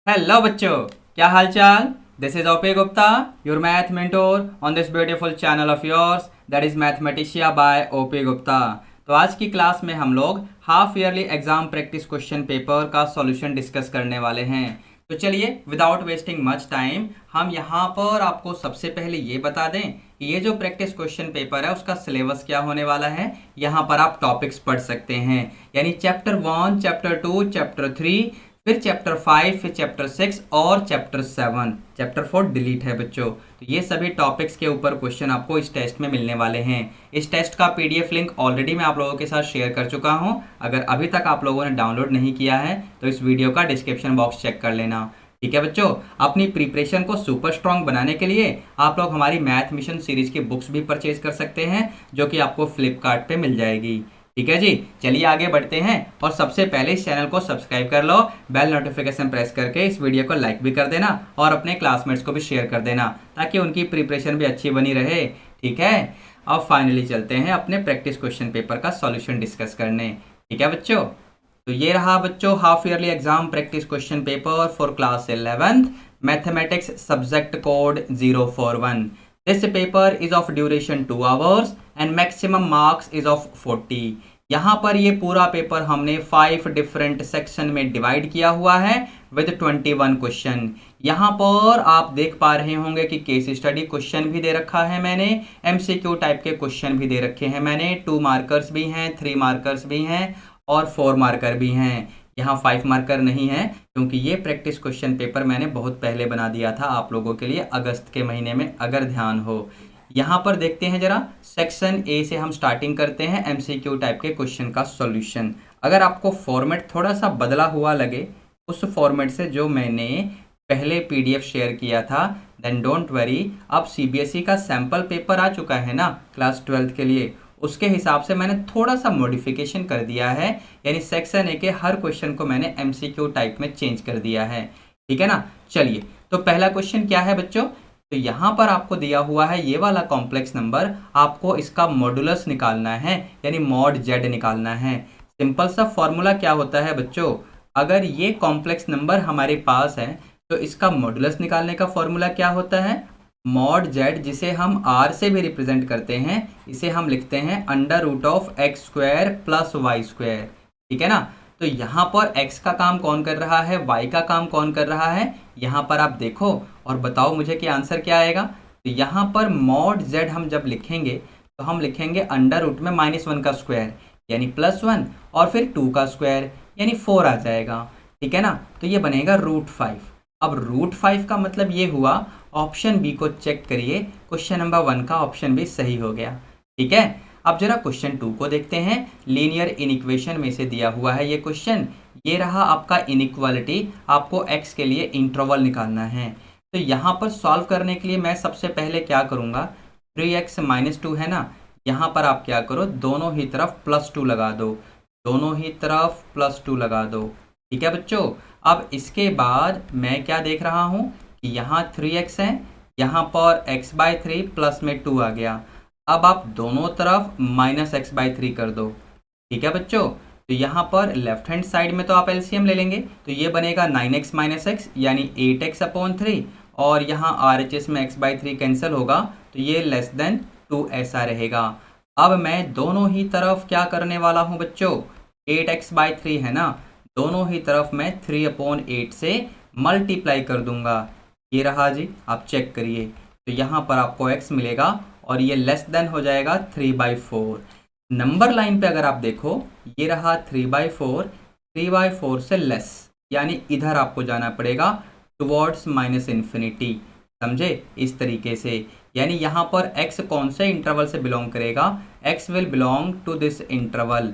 Hello बच्चों, क्या हाल चाल। This is OP Gupta, your math mentor on this beautiful channel of yours that is Mathematicia by OP Gupta. तो आज की क्लास में हम लोग half yearly exam practice question paper का सॉल्यूशन डिस्कस करने वाले हैं। तो चलिए विदाउट वेस्टिंग मच टाइम हम यहाँ पर आपको सबसे पहले ये बता दें कि ये जो प्रैक्टिस क्वेश्चन पेपर है उसका सिलेबस क्या होने वाला है। यहाँ पर आप टॉपिक्स पढ़ सकते हैं, यानी चैप्टर 1, चैप्टर 2, चैप्टर 3, फिर चैप्टर 5, फिर चैप्टर 6 और चैप्टर 7। चैप्टर 4 डिलीट है बच्चों। तो ये सभी टॉपिक्स के ऊपर क्वेश्चन आपको इस टेस्ट में मिलने वाले हैं। इस टेस्ट का पीडीएफ लिंक ऑलरेडी मैं आप लोगों के साथ शेयर कर चुका हूं। अगर अभी तक आप लोगों ने डाउनलोड नहीं किया है तो इस वीडियो का डिस्क्रिप्शन बॉक्स चेक कर लेना। ठीक है बच्चों, अपनी प्रिपरेशन को सुपर स्ट्रॉन्ग बनाने के लिए आप लोग हमारी मैथ मिशन सीरीज की बुक्स भी परचेज कर सकते हैं, जो कि आपको फ्लिपकार्ट पे मिल जाएगी। ठीक है जी, चलिए आगे बढ़ते हैं। और सबसे पहले इस चैनल को सब्सक्राइब कर लो, बेल नोटिफिकेशन प्रेस करके इस वीडियो को लाइक भी कर देना और अपने क्लासमेट्स को भी शेयर कर देना, ताकि उनकी प्रिपरेशन भी अच्छी बनी रहे। ठीक है, अब फाइनली चलते हैं अपने प्रैक्टिस क्वेश्चन पेपर का सॉल्यूशन डिस्कस करने। ठीक है बच्चों, तो ये रहा बच्चों half yearly exam practice question paper for class 11th mathematics subject code 041। This paper is of duration 2 hours and maximum marks is of 40। यहाँ पर ये पूरा पेपर हमने 5 डिफरेंट सेक्शन में डिवाइड किया हुआ है विद 21 क्वेश्चन। यहाँ पर आप देख पा रहे होंगे कि केस स्टडी क्वेश्चन भी दे रखा है मैंने, एमसीक्यू टाइप के क्वेश्चन भी दे रखे हैं मैंने। 2 मार्कर्स भी हैं, 3 मार्कर्स भी हैं और 4 मार्कर भी हैं। यहाँ 5 मार्कर नहीं है, क्योंकि ये प्रैक्टिस क्वेश्चन पेपर मैंने बहुत पहले बना दिया था आप लोगों के लिए, अगस्त के महीने में, अगर ध्यान हो। यहाँ पर देखते हैं जरा, सेक्शन ए से हम स्टार्टिंग करते हैं एमसीक्यू टाइप के क्वेश्चन का सॉल्यूशन। अगर आपको फॉर्मेट थोड़ा सा बदला हुआ लगे उस फॉर्मेट से जो मैंने पहले पीडीएफ शेयर किया था, देन डोंट वरी। अब सीबीएसई का सैम्पल पेपर आ चुका है ना क्लास 12th के लिए, उसके हिसाब से मैंने थोड़ा सा मॉडिफिकेशन कर दिया है, यानी सेक्शन ए के हर क्वेश्चन को मैंने एमसीक्यू टाइप में चेंज कर दिया है। ठीक है ना, चलिए तो पहला क्वेश्चन क्या है बच्चों। तो यहाँ पर आपको दिया हुआ है ये वाला कॉम्प्लेक्स नंबर, आपको इसका मॉडुलस निकालना है, यानी मॉड जेड निकालना है। सिंपल सा फॉर्मूला क्या होता है बच्चों, अगर ये कॉम्प्लेक्स नंबर हमारे पास है तो इसका मॉडुलस निकालने का फॉर्मूला क्या होता है, मॉड जेड, जिसे हम आर से भी रिप्रेजेंट करते हैं, इसे हम लिखते हैं under root of x square plus y square. ठीक है ना, तो यहाँ पर x का काम कौन कर रहा है, y का काम कौन कर रहा है, यहाँ पर आप देखो और बताओ मुझे कि आंसर क्या आएगा। तो यहाँ पर मॉड z हम जब लिखेंगे तो हम लिखेंगे अंडर रूट में -1 का स्क्वायर यानी +1 और फिर 2 का स्क्वायर यानी 4 आ जाएगा। ठीक है ना, तो ये बनेगा √5। अब √5 का मतलब ये हुआ, ऑप्शन बी को चेक करिए, क्वेश्चन नंबर 1 का ऑप्शन बी सही हो गया। ठीक है, अब जरा क्वेश्चन 2 को देखते हैं। लीनियर इनइक्वेशन में से दिया हुआ है ये क्वेश्चन। ये रहा आपका इनइक्वालिटी, आपको x के लिए इंटरवल निकालना है। तो यहाँ पर सॉल्व करने के लिए मैं सबसे पहले क्या करूँगा, 3x - 2 है ना, यहाँ पर आप क्या करो, दोनों ही तरफ +2 लगा दो, दोनों ही तरफ +2 लगा दो। ठीक है बच्चों, अब इसके बाद मैं क्या देख रहा हूँ कि यहाँ 3x है, यहाँ पर x/3 प्लस में 2 आ गया। अब आप दोनों तरफ -x/3 कर दो। ठीक है बच्चों, तो यहाँ पर लेफ्ट हैंड साइड में तो आप एलसीएम ले लेंगे, तो ये बनेगा 9x - x यानी 8x/3, और यहाँ RHS में x/3 कैंसिल होगा तो ये <2 ऐसा रहेगा। अब मैं दोनों ही तरफ क्या करने वाला हूँ बच्चों, 8x/3 है ना, दोनों ही तरफ मैं 3/8 से मल्टीप्लाई कर दूंगा। ये रहा जी, आप चेक करिए, तो यहाँ पर आपको x मिलेगा और ये < हो जाएगा 3/4। नंबर लाइन पे अगर आप देखो, ये रहा 3/4, 3/4 से लेस, यानी इधर आपको जाना पड़ेगा टुवर्ड्स -∞। समझे, इस तरीके से, यानी यहाँ पर x कौन से इंटरवल से बिलोंग करेगा, x will belong to this interval.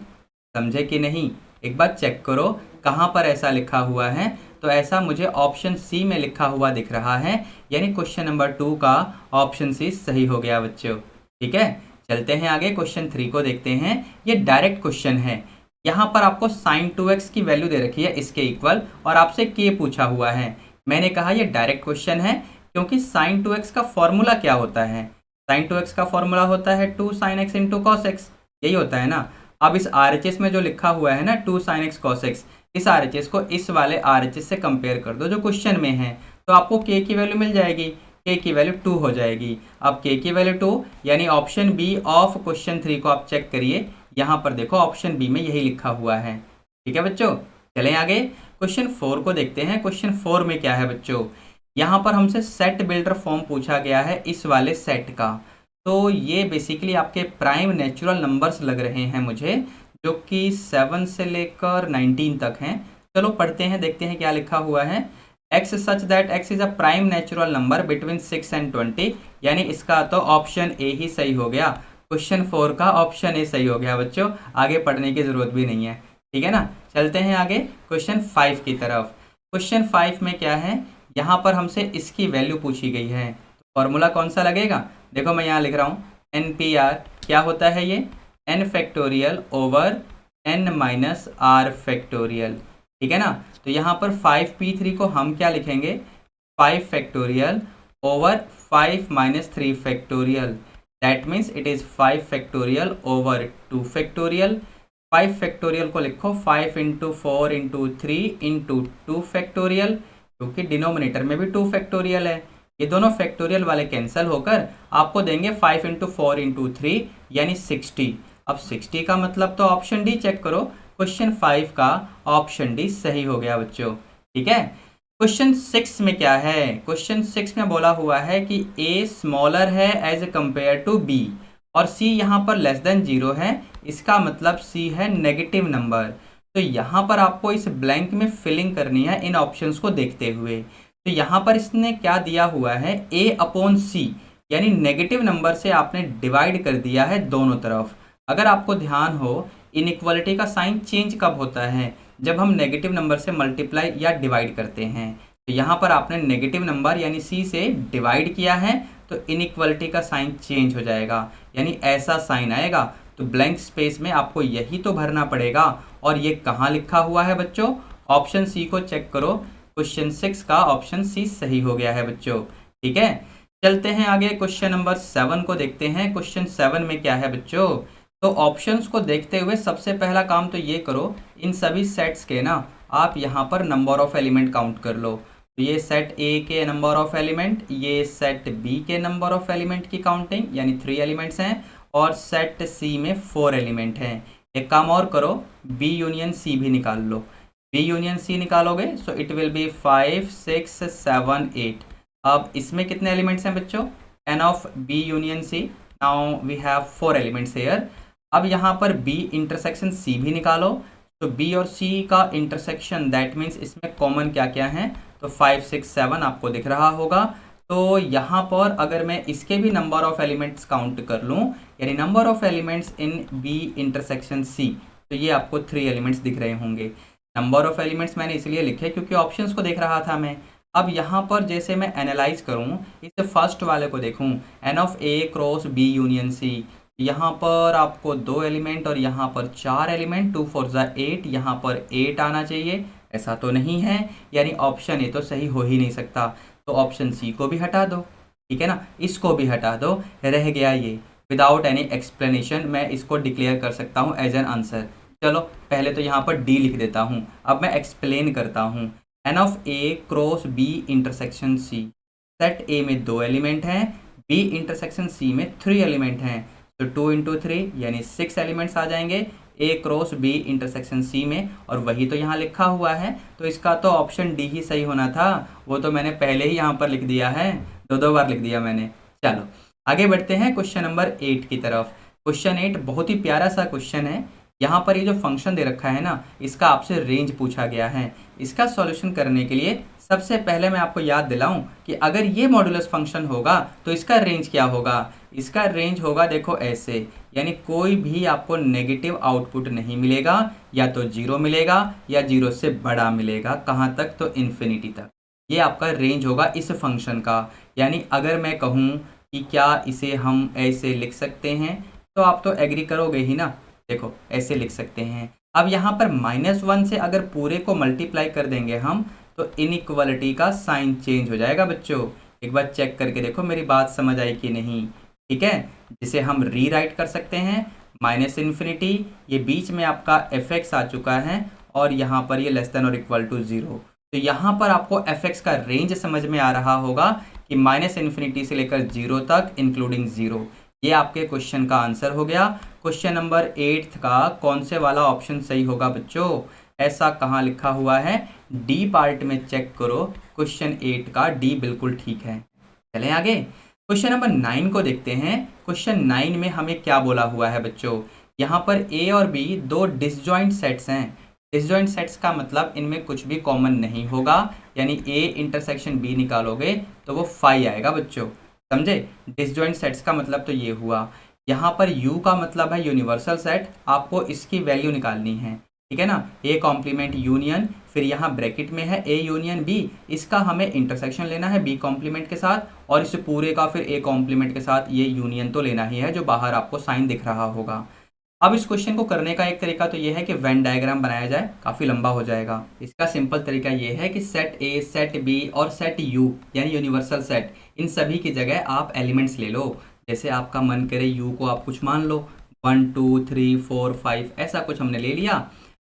समझे कि नहीं, एक बार चेक करो कहाँ पर ऐसा लिखा हुआ है। तो ऐसा मुझे ऑप्शन सी में लिखा हुआ दिख रहा है, यानी क्वेश्चन नंबर 2 का ऑप्शन सी सही हो गया बच्चों। ठीक है, चलते हैं आगे, क्वेश्चन 3 को देखते हैं। ये डायरेक्ट क्वेश्चन है, यहाँ पर आपको sin 2x की वैल्यू दे रखी है इसके इक्वल, और आपसे k पूछा हुआ है। मैंने कहा ये डायरेक्ट क्वेश्चन है, क्योंकि sin 2x का फॉर्मूला क्या होता है, sin 2x का फॉर्मूला होता है 2 sin x × cos x, यही होता है ना। अब इस RHS में जो लिखा हुआ है ना 2 sin x cos x, इस RHS को इस वाले RHS से कंपेयर कर दो जो क्वेश्चन में है, तो आपको k की वैल्यू मिल जाएगी। k की वैल्यू 2 हो जाएगी। अब k की वैल्यू 2 यानी ऑप्शन बी ऑफ क्वेश्चन 3 को आप चेक करिए, यहाँ पर देखो ऑप्शन बी में यही लिखा हुआ है। ठीक है बच्चों, चलें आगे क्वेश्चन 4 को देखते हैं। क्वेश्चन 4 में क्या है बच्चों, यहाँ पर हमसे सेट बिल्डर फॉर्म पूछा गया है इस वाले सेट का। तो ये बेसिकली आपके प्राइम नेचुरल नंबर्स लग रहे हैं मुझे, जो कि 7 से लेकर 19 तक हैं। चलो पढ़ते हैं, देखते हैं क्या लिखा हुआ है। x such that x is a prime natural number between 6 and 20, यानी इसका तो ऑप्शन ए ही सही हो गया। क्वेश्चन 4 का ऑप्शन ए सही हो गया बच्चों, आगे पढ़ने की जरूरत भी नहीं है। ठीक है ना, चलते हैं आगे क्वेश्चन 5 की तरफ। क्वेश्चन 5 में क्या है, यहाँ पर हमसे इसकी वैल्यू पूछी गई है। फॉर्मूला कौन सा लगेगा, देखो मैं यहाँ लिख रहा हूँ NPR। क्या होता है ये, n factorial over n minus r factorial. ठीक है ना, तो यहाँ पर 5p3 को हम क्या लिखेंगे, 5 factorial over 5 minus 3 factorial. That means it is 5 factorial over 2 factorial. 5 factorial को लिखो 5 इंटू 4 इंटू 3 इंटू 2 फैक्टोरियल, क्योंकि डिनोमिनेटर में भी 2 फैक्टोरियल है। ये दोनों फैक्टोरियल वाले कैंसिल होकर आपको देंगे 5 इंटू 4 इंटू 3 यानी 60। अब 60 का मतलब तो ऑप्शन डी चेक करो, क्वेश्चन 5 का ऑप्शन डी सही हो गया बच्चों। ठीक है, क्वेश्चन 6 में क्या है, क्वेश्चन 6 में बोला हुआ है कि a स्मॉलर है एज कंपेयर टू b और c यहाँ पर लेस देन 0 है, इसका मतलब c है नेगेटिव नंबर। तो यहाँ पर आपको इस ब्लैंक में फिलिंग करनी है इन ऑप्शंस को देखते हुए। तो यहाँ पर इसने क्या दिया हुआ है, a अपॉन c, यानी नेगेटिव नंबर से आपने डिवाइड कर दिया है दोनों तरफ। अगर आपको ध्यान हो, इनइक्वालिटी का साइन चेंज कब होता है, जब हम नेगेटिव नंबर से मल्टीप्लाई या डिवाइड करते हैं। तो यहाँ पर आपने नेगेटिव नंबर यानी c से डिवाइड किया है, तो इनइक्वालिटी का साइन चेंज हो जाएगा, यानी ऐसा साइन आएगा। तो ब्लैंक स्पेस में आपको यही तो भरना पड़ेगा, और ये कहाँ लिखा हुआ है बच्चों, ऑप्शन सी को चेक करो। क्वेश्चन 6 का ऑप्शन सी सही हो गया है बच्चों। ठीक है, चलते हैं आगे क्वेश्चन नंबर 7 को देखते हैं। क्वेश्चन 7 में क्या है बच्चों, तो ऑप्शंस को देखते हुए सबसे पहला काम तो ये करो, इन सभी सेट्स के ना आप यहाँ पर नंबर ऑफ एलिमेंट काउंट कर लो। तो ये सेट ए के नंबर ऑफ एलिमेंट, ये सेट बी के नंबर ऑफ एलिमेंट की काउंटिंग यानी 3 एलिमेंट्स हैं, और सेट सी में 4 एलिमेंट हैं। एक काम और करो, बी यूनियन सी भी निकाल लो। बी यूनियन सी निकालोगे सो इट विल बी 5 6 7 8। अब इसमें कितने एलिमेंट्स हैं बच्चों, n of B union C. Now we have 4 elements here. अब यहाँ पर बी इंटरसेक्शन सी भी निकालो। तो बी और सी का इंटरसेक्शन दैट मीन्स इसमें कॉमन क्या क्या है, तो 5 6 7 आपको दिख रहा होगा। तो यहाँ पर अगर मैं इसके भी नंबर ऑफ एलिमेंट्स काउंट कर लूँ, यानी number of elements in B intersection C, तो ये आपको 3 एलिमेंट्स दिख रहे होंगे। नंबर ऑफ एलिमेंट्स मैंने इसलिए लिखे क्योंकि ऑप्शंस को देख रहा था मैं। अब यहाँ पर जैसे मैं एनालाइज करूँ, इस फर्स्ट वाले को देखूँ, n of A cross B union C, यहाँ पर आपको 2 एलिमेंट और यहाँ पर 4 एलिमेंट, 2 4 8, यहाँ पर 8 आना चाहिए। ऐसा तो नहीं है, यानी ऑप्शन ए तो सही हो ही नहीं सकता। तो ऑप्शन सी को भी हटा दो, ठीक है ना, इसको भी हटा दो, रह गया ये। विदाउट एनी एक्सप्लेनेशन मैं इसको डिक्लेयर कर सकता हूँ एज एन आंसर। चलो पहले तो यहाँ पर डी लिख देता हूँ, अब मैं एक्सप्लेन करता हूँ। N of A cross B intersection C, set A में 2 एलिमेंट हैं, बी इंटरसेक्शन सी में 3 एलिमेंट हैं। तो 2 इंटू 3 यानी 6 एलिमेंट्स आ जाएंगे ए क्रॉस बी इंटरसेक्शन सी में, और वही तो यहाँ लिखा हुआ है। तो इसका तो ऑप्शन डी ही सही होना था, वो तो मैंने पहले ही यहाँ पर लिख दिया है, 2 बार लिख दिया मैंने। चलो आगे बढ़ते हैं क्वेश्चन नंबर 8 की तरफ। क्वेश्चन 8 बहुत ही प्यारा सा क्वेश्चन है। यहाँ पर ये जो फंक्शन दे रखा है ना, इसका आपसे रेंज पूछा गया है। इसका सॉल्यूशन करने के लिए सबसे पहले मैं आपको याद दिलाऊं कि अगर ये मॉडुलस फंक्शन होगा तो इसका रेंज क्या होगा। इसका रेंज होगा देखो ऐसे, यानी कोई भी आपको नेगेटिव आउटपुट नहीं मिलेगा, या तो 0 मिलेगा या 0 से बड़ा मिलेगा। कहाँ तक, तो इन्फिनिटी तक। ये आपका रेंज होगा इस फंक्शन का। यानी अगर मैं कहूँ कि क्या इसे हम ऐसे लिख सकते हैं, तो आप तो एग्री करोगे ही ना। देखो ऐसे लिख सकते हैं। अब यहाँ पर -1 से अगर पूरे को मल्टीप्लाई कर देंगे हम, तो इनइक्वालिटी का साइन चेंज हो जाएगा बच्चों। एक बार चेक करके देखो मेरी बात समझ आई कि नहीं, ठीक है। जिसे हम रीराइट कर सकते हैं -इन्फिनिटी, ये बीच में आपका fx आ चुका है, और यहाँ पर ये लेस देन और इक्वल टू 0। तो यहाँ पर आपको fx का रेंज समझ में आ रहा होगा कि -∞ से लेकर 0 तक इंक्लूडिंग 0। ये आपके क्वेश्चन का आंसर हो गया। क्वेश्चन नंबर 8 का कौन से वाला ऑप्शन सही होगा बच्चों? ऐसा कहाँ लिखा हुआ है? डी पार्ट में चेक करो, क्वेश्चन 8 का डी बिल्कुल ठीक है। चलें आगे, क्वेश्चन नंबर 9 को देखते हैं। क्वेश्चन 9 में हमें क्या बोला हुआ है बच्चों? यहाँ पर ए और बी दो डिसजॉइंट सेट्स हैं। डिसजॉइंट सेट्स का मतलब इनमें कुछ भी कॉमन नहीं होगा, यानी ए इंटरसेक्शन बी निकालोगे तो वो फाई आएगा बच्चों, समझे? डिसजॉइंट सेट्स का मतलब तो ये हुआ। यहाँ पर यू का मतलब है यूनिवर्सल सेट, आपको इसकी वैल्यू निकालनी है, ठीक है ना? ए कॉम्प्लीमेंट यूनियन, फिर यहाँ ब्रैकेट में है ए यूनियन बी, इसका हमें इंटरसेक्शन लेना है बी कॉम्प्लीमेंट के साथ, और इस पूरे का फिर ए कॉम्प्लीमेंट के साथ ये यूनियन तो लेना ही है, जो बाहर आपको साइन दिख रहा होगा। अब इस क्वेश्चन को करने का एक तरीका तो ये है कि वेन डायग्राम बनाया जाए, काफ़ी लंबा हो जाएगा। इसका सिंपल तरीका ये है कि सेट ए, सेट बी और सेट यू यानी यूनिवर्सल सेट, इन सभी की जगह आप एलिमेंट्स ले लो। जैसे आपका मन करे यू को आप कुछ मान लो 1 2 3 4 5 ऐसा कुछ हमने ले लिया।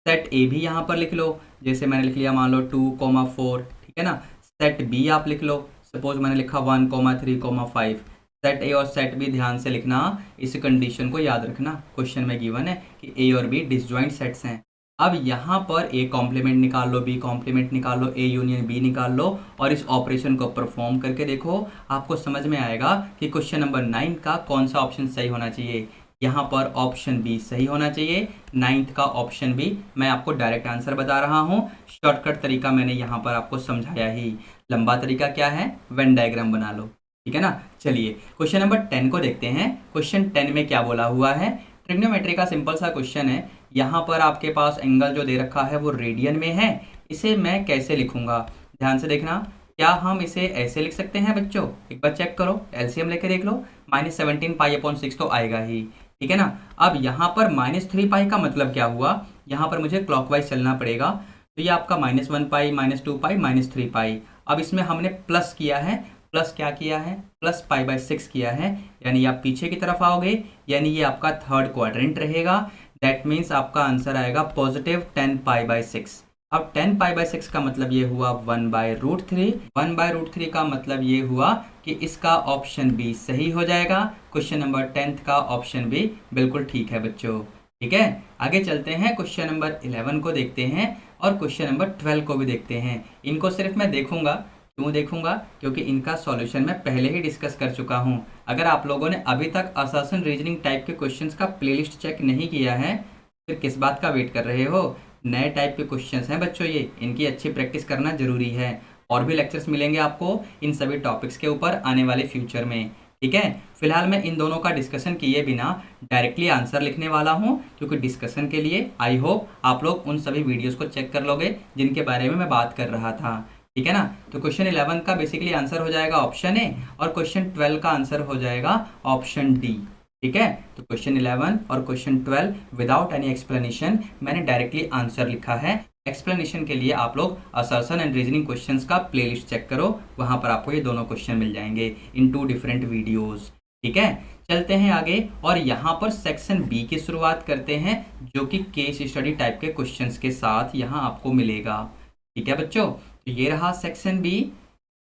सेट ए भी यहाँ पर लिख लो, जैसे मैंने लिख लिया मान लो 2,4, ठीक है ना? सेट बी आप लिख लो, सपोज मैंने लिखा 1,3,5। सेट ए और सेट बी ध्यान से लिखना, इस कंडीशन को याद रखना। क्वेश्चन में गिवन है कि ए और बी डिसजॉइंट सेट्स हैं। अब यहाँ पर ए कॉम्प्लीमेंट निकाल लो, बी कॉम्प्लीमेंट निकाल लो, ए यूनियन बी निकाल लो, और इस ऑपरेशन को परफॉर्म करके देखो, आपको समझ में आएगा कि क्वेश्चन नंबर 9 का कौन सा ऑप्शन सही होना चाहिए। यहाँ पर ऑप्शन बी सही होना चाहिए, 9th का ऑप्शन बी। मैं आपको डायरेक्ट आंसर बता रहा हूँ, शॉर्टकट तरीका मैंने यहाँ पर आपको समझाया ही। लंबा तरीका क्या है? वेन डायग्राम बना लो, ठीक है ना? चलिए क्वेश्चन नंबर 10 को देखते हैं। क्वेश्चन 10 में क्या बोला हुआ है? ट्रिग्नोमेट्री का सिंपल सा क्वेश्चन है। यहाँ पर आपके पास एंगल जो दे रखा है वो रेडियन में है। इसे मैं कैसे लिखूंगा? ध्यान से देखना। क्या हम इसे ऐसे लिख सकते हैं बच्चों? एक बार चेक करो, एलसीएम लेके देख लो। -17π/6 तो आएगा ही, ठीक है ना? अब यहाँ पर -3π का मतलब क्या हुआ? यहाँ पर मुझे क्लॉकवाइज चलना पड़ेगा, तो ये आपका -1π, -2π, -3π। अब इसमें हमने प्लस किया है, प्लस क्या किया है? प्लस π/6 किया है, यानी आप पीछे की तरफ आओगे, यानी ये आपका थर्ड क्वाड्रेंट रहेगा। दैट मीन्स आपका आंसर आएगा पॉजिटिव 10π/6। अब 10π/6 का मतलब ये हुआ 1/√3। 1/√3 का मतलब ये हुआ कि इसका ऑप्शन बी सही हो जाएगा। क्वेश्चन नंबर 10 का ऑप्शन बी बिल्कुल ठीक है बच्चों, ठीक है? आगे चलते हैं, क्वेश्चन नंबर 11 को देखते हैं और क्वेश्चन नंबर 12 को भी देखते हैं। इनको सिर्फ मैं देखूंगा, क्यों देखूंगा? क्योंकि इनका सॉल्यूशन मैं पहले ही डिस्कस कर चुका हूं। अगर आप लोगों ने अभी तक असर्शन रीजनिंग टाइप के क्वेश्चंस का प्लेलिस्ट चेक नहीं किया है, फिर किस बात का वेट कर रहे हो? नए टाइप के क्वेश्चंस हैं बच्चों ये, इनकी अच्छी प्रैक्टिस करना जरूरी है। और भी लेक्चर्स मिलेंगे आपको इन सभी टॉपिक्स के ऊपर आने वाले फ्यूचर में, ठीक है? फिलहाल मैं इन दोनों का डिस्कशन किए बिना डायरेक्टली आंसर लिखने वाला हूं, क्योंकि डिस्कशन के लिए आई होप आप लोग उन सभी वीडियोस को चेक कर लोगे जिनके बारे में मैं बात कर रहा था, ठीक है ना? तो क्वेश्चन 11 का बेसिकली आंसर हो जाएगा ऑप्शन ए, और क्वेश्चन 12 का आंसर हो जाएगा ऑप्शन डी, ठीक है? तो क्वेश्चन 11 और क्वेश्चन 12 विदाउट एनी एक्सप्लेनेशन मैंने डायरेक्टली आंसर लिखा है। एक्सप्लेनेशन के लिए आप लोग असर्शन एंड रीजनिंग क्वेश्चंस का प्लेलिस्ट चेक करो, वहां पर आपको ये दोनों क्वेश्चन मिल जाएंगे इन 2 डिफरेंट वीडियोस, ठीक है? चलते हैं आगे और यहाँ पर सेक्शन बी की शुरुआत करते हैं, जो कि केस स्टडी टाइप के क्वेश्चंस के साथ यहाँ आपको मिलेगा, ठीक है बच्चों? तो ये रहा सेक्शन बी,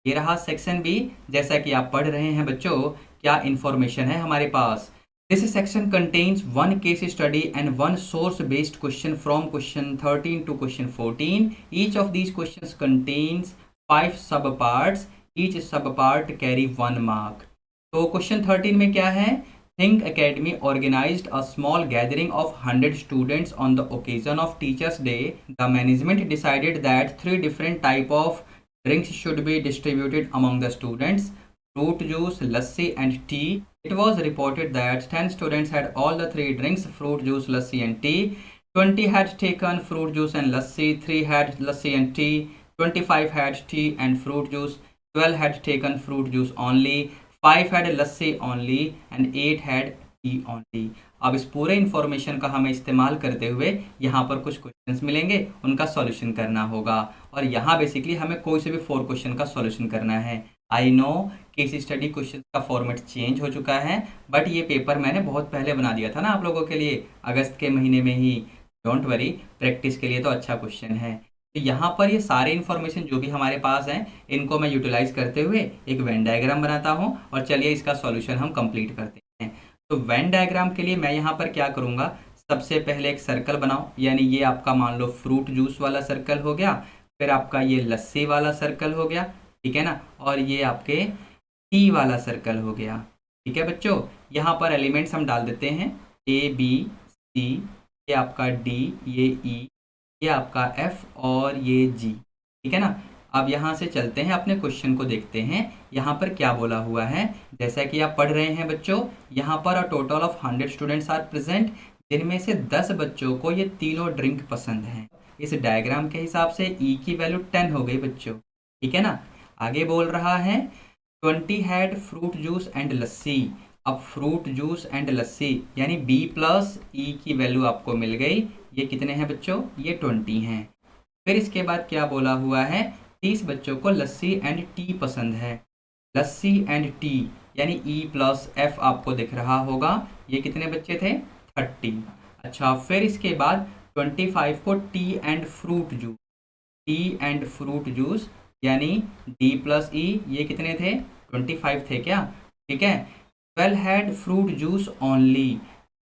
ये रहा सेक्शन बी। जैसा कि आप पढ़ रहे हैं बच्चों, क्या इंफॉर्मेशन है हमारे पास? This section contains one case study and one source-based question from question 13 to question 14. Each of these questions contains 5 subparts. Each subpart carry 1 mark. तो question 13 में क्या है? Think Academy organized a small gathering of 100 students on the occasion of Teachers' Day. The management decided that 3 different type of drinks should be distributed among the students: fruit juice, lassi and tea. It was reported that 10 students had all the 3 drinks: fruit juice, lassi and tea. 20 had taken fruit juice and lassi, 3 had lassi and tea, 25 had tea and fruit juice, 12 had taken fruit juice only, 5 had lassi only and 8 had tea only. अब इस पूरे information का हमें इस्तेमाल करते हुए यहाँ पर कुछ क्वेश्चंस मिलेंगे, उनका सॉल्यूशन करना होगा। और यहाँ बेसिकली हमें कोई से भी 4 क्वेश्चन का सॉल्यूशन करना है। I know case study question का फॉर्मेट चेंज हो चुका है, बट ये पेपर मैंने बहुत पहले बना दिया था ना आप लोगों के लिए, अगस्त के महीने में ही। डोंट वरी, प्रैक्टिस के लिए तो अच्छा क्वेश्चन है। तो यहाँ पर ये सारे इन्फॉर्मेशन जो भी हमारे पास हैं, इनको मैं यूटिलाइज करते हुए एक वेन डायग्राम बनाता हूँ और चलिए इसका सॉल्यूशन हम कंप्लीट करते हैं। तो वेन डायग्राम के लिए मैं यहाँ पर क्या करूँगा, सबसे पहले एक सर्कल बनाओ, यानी ये आपका मान लो फ्रूट जूस वाला सर्कल हो गया, फिर आपका ये लस्सी वाला सर्कल हो गया, ठीक है ना, और ये आपके टी वाला सर्कल हो गया। ठीक है बच्चों, यहाँ पर एलिमेंट्स हम डाल देते हैं, ए बी सी, ये आपका डी, ये ई, ये आपका एफ और ये जी। ठीक है ना। अब यहाँ से चलते हैं अपने क्वेश्चन को देखते हैं, यहाँ पर क्या बोला हुआ है। जैसा कि आप पढ़ रहे हैं बच्चों, यहाँ पर a total of 100 students are present, जिनमें से 10 बच्चों को ये तीनों ड्रिंक पसंद हैं। इस डायग्राम के हिसाब से ई की वैल्यू 10 हो गई बच्चों। ठीक है ना। आगे बोल रहा है 20 हैड फ्रूट जूस एंड लस्सी। अब फ्रूट जूस एंड लस्सी यानी बी प्लस ई की वैल्यू आपको मिल गई। ये कितने हैं बच्चों, ये 20 हैं। फिर इसके बाद क्या बोला हुआ है, 30 बच्चों को लस्सी एंड टी पसंद है। लस्सी एंड टी यानी ई प्लस एफ आपको दिख रहा होगा, ये कितने बच्चे थे, 30। अच्छा, फिर इसके बाद 25 को T and fruit juice, T and fruit juice यानी डी प्लस ई, ये कितने थे, 25 थे क्या। ठीक है। 12 had fruit juice only,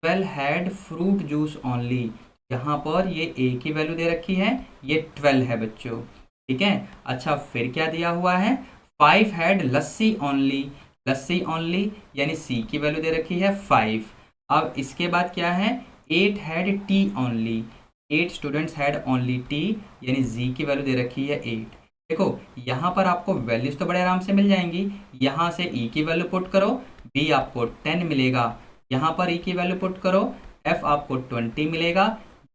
12 had fruit juice only, यहाँ पर ये ए की वैल्यू दे रखी है, ये 12 है बच्चों। ठीक है। अच्छा, फिर क्या दिया हुआ है, 5 had lassi only, lassi only यानी सी की वैल्यू दे रखी है 5। अब इसके बाद क्या है, 8 had T only, 8 students had only T यानी जी की वैल्यू दे रखी है 8। देखो यहाँ पर आपको वैल्यूज तो बड़े आराम से मिल जाएंगी। यहाँ से ई की वैल्यू पुट करो, बी आपको 10 मिलेगा। यहाँ पर ई की वैल्यू पुट करो, एफ आपको 20 मिलेगा।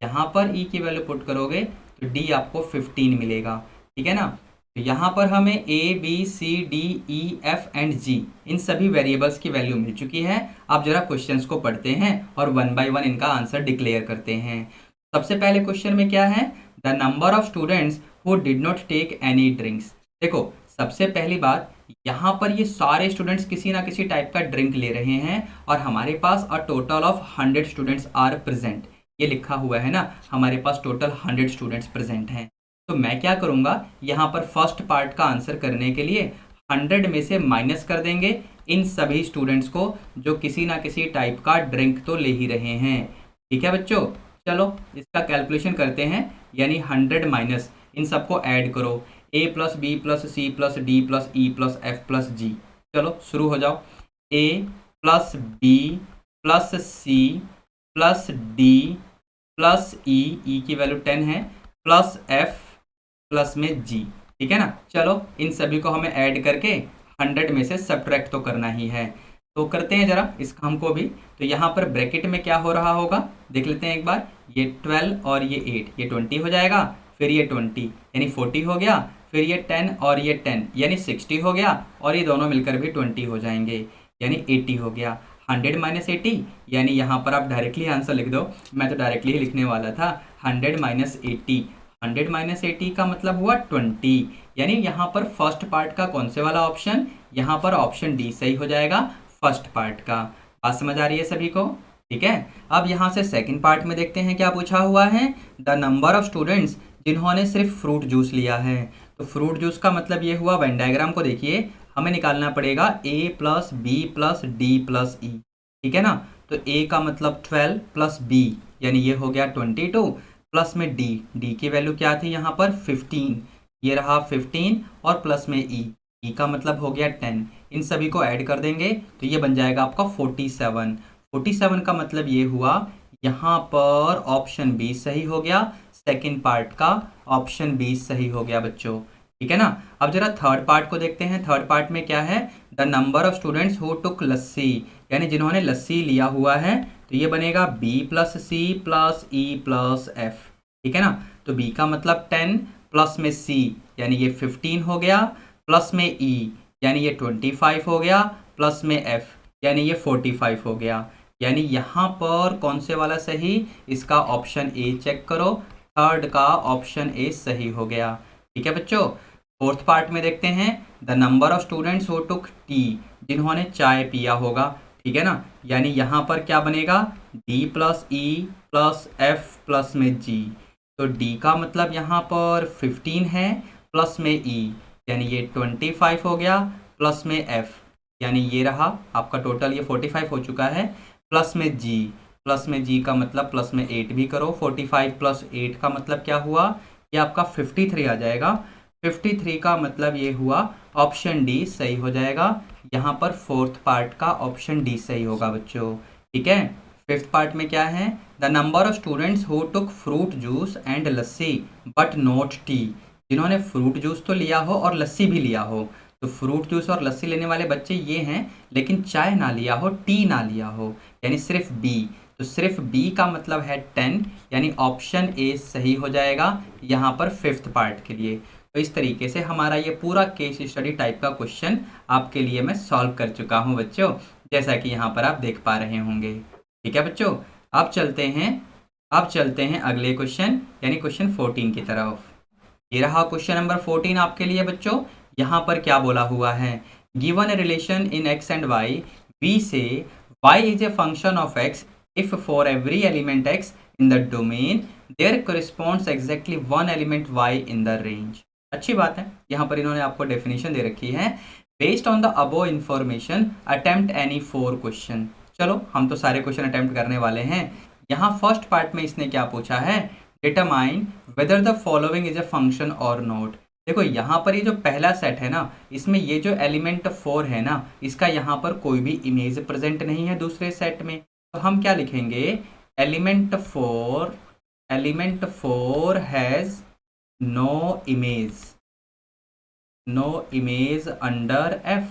यहाँ पर ई की वैल्यू पुट करोगे तो डी आपको 15 मिलेगा। ठीक है ना। तो यहाँ पर हमें A B C D E F and G, इन सभी वेरिएबल्स की वैल्यू मिल चुकी है। आप जरा क्वेश्चंस को पढ़ते हैं और 1 बाय 1 इनका आंसर डिक्लेयर करते हैं। सबसे पहले क्वेश्चन में क्या है, the number of students who did not take any drinks. देखो सबसे पहली बात, यहाँ पर ये सारे स्टूडेंट्स किसी ना किसी टाइप का ड्रिंक ले रहे हैं और हमारे पास a total of 100 students are present, ये लिखा हुआ है ना, हमारे पास टोटल 100 स्टूडेंट्स प्रेजेंट हैं। तो मैं क्या करूँगा, यहाँ पर फर्स्ट पार्ट का आंसर करने के लिए 100 में से माइनस कर देंगे इन सभी स्टूडेंट्स को जो किसी ना किसी टाइप का ड्रिंक तो ले ही रहे हैं। ठीक है बच्चों, चलो इसका कैलकुलेशन करते हैं, यानी 100 माइनस इन सबको ऐड करो, A plus B plus C plus D plus E plus F plus G. चलो शुरू हो जाओ। A plus B plus C plus D plus E की वैल्यू 10 है, प्लस एफ प्लस में जी। ठीक है ना। चलो इन सभी को हमें ऐड करके 100 में से सब्ट्रैक्ट तो करना ही है, तो करते हैं जरा इस काम को भी। तो यहाँ पर ब्रैकेट में क्या हो रहा होगा, देख लेते हैं एक बार। ये 12 और ये 8, ये 20 हो जाएगा, फिर ये 20 यानी 40 हो गया, फिर ये 10 और ये 10 यानी 60 हो गया, और ये दोनों मिलकर भी 20 हो जाएंगे यानी 80 हो गया। 100 माइनस 80 यानी यहाँ पर आप डायरेक्टली आंसर लिख दो, मैं तो डायरेक्टली ही लिखने वाला था। 100 माइनस 80, 100 माइनस 80 का मतलब हुआ 20, यानी यहाँ पर फर्स्ट पार्ट का कौन से वाला ऑप्शन, यहाँ पर ऑप्शन डी सही हो जाएगा, फर्स्ट पार्ट का। बात समझ आ रही है सभी को। ठीक है। अब यहाँ से सेकंड पार्ट में देखते हैं क्या पूछा हुआ है, द नंबर ऑफ स्टूडेंट्स जिन्होंने सिर्फ फ्रूट जूस लिया है। तो फ्रूट जूस का मतलब ये हुआ, वेन डायग्राम को देखिए, हमें निकालना पड़ेगा A plus B plus D plus E. ठीक है ना। तो ए का मतलब 12 प्लस बी यानी ये हो गया 22, प्लस में डी की वैल्यू क्या थी यहाँ पर 15, ये रहा 15, और प्लस में ई का मतलब हो गया 10। इन सभी को ऐड कर देंगे तो ये बन जाएगा आपका 47। 47 का मतलब ये हुआ, यहाँ पर ऑप्शन बी सही हो गया, सेकंड पार्ट का ऑप्शन बी सही हो गया बच्चों। ठीक है ना। अब जरा थर्ड पार्ट को देखते हैं। थर्ड पार्ट में क्या है, the number of students who took lassi, यानी जिन्होंने लस्सी लिया हुआ है, तो ये बनेगा B plus C plus E plus F. ठीक है ना। तो बी का मतलब 10, प्लस में सी यानी ये 15 हो गया, प्लस में ई यानी ये 25 हो गया, प्लस में एफ यानी ये 45 हो गया। यानी यहाँ पर कौन से वाला सही, इसका ऑप्शन ए चेक करो, थर्ड का ऑप्शन ए सही हो गया। ठीक है बच्चों। फोर्थ पार्ट में देखते हैं, the number of students who took T, जिन्होंने चाय पिया होगा। ठीक है ना। यानी यहाँ पर क्या बनेगा, D plus E plus F plus में जी। तो डी का मतलब यहाँ पर 15 है, प्लस में ई यानी ये 25 हो गया, प्लस में एफ यानी ये रहा आपका टोटल, ये 45 हो चुका है, प्लस में जी। प्लस में जी का मतलब प्लस में 8 भी करो, 45 प्लस 8 का मतलब क्या हुआ, ये आपका 53 आ जाएगा। 53 का मतलब ये हुआ ऑप्शन डी सही हो जाएगा। यहाँ पर फोर्थ पार्ट का ऑप्शन डी सही होगा बच्चों। ठीक है, फिफ्थ पार्ट में क्या है, the number of students who took fruit juice and lassi but not T. जिन्होंने फ्रूट जूस तो लिया हो और लस्सी भी लिया हो, तो फ्रूट जूस और लस्सी लेने वाले बच्चे ये हैं, लेकिन चाय ना लिया हो, टी ना लिया हो, यानी सिर्फ बी। तो सिर्फ बी का मतलब है 10, यानी ऑप्शन ए सही हो जाएगा यहाँ पर फिफ्थ पार्ट के लिए। तो इस तरीके से हमारा ये पूरा केस स्टडी टाइप का क्वेश्चन आपके लिए मैं सॉल्व कर चुका हूँ बच्चों, जैसा कि यहाँ पर आप देख पा रहे होंगे। ठीक है बच्चों, अब चलते हैं अगले क्वेश्चन यानी क्वेश्चन 14 की तरफ। ये रहा क्वेश्चन नंबर 14 आपके लिए बच्चों। यहाँ पर क्या बोला हुआ है, given a relation in x and y, we say y is a function of x if for every element x in the domain there corresponds exactly one element y in the range। अच्छी बात है, यहाँ पर इन्होंने आपको definition दे रखी है, based on the above information attempt any 4 question. चलो हम तो सारे क्वेश्चन अटेम्प्ट करने वाले हैं। यहाँ फर्स्ट पार्ट में इसने क्या पूछा है, determine whether the following is a function और नॉट। देखो यहाँ पर ये जो पहला सेट है ना, इसमें ये जो एलिमेंट 4 है ना, इसका यहाँ पर कोई भी इमेज प्रेजेंट नहीं है दूसरे सेट में। तो हम क्या लिखेंगे, element 4 has no image under f.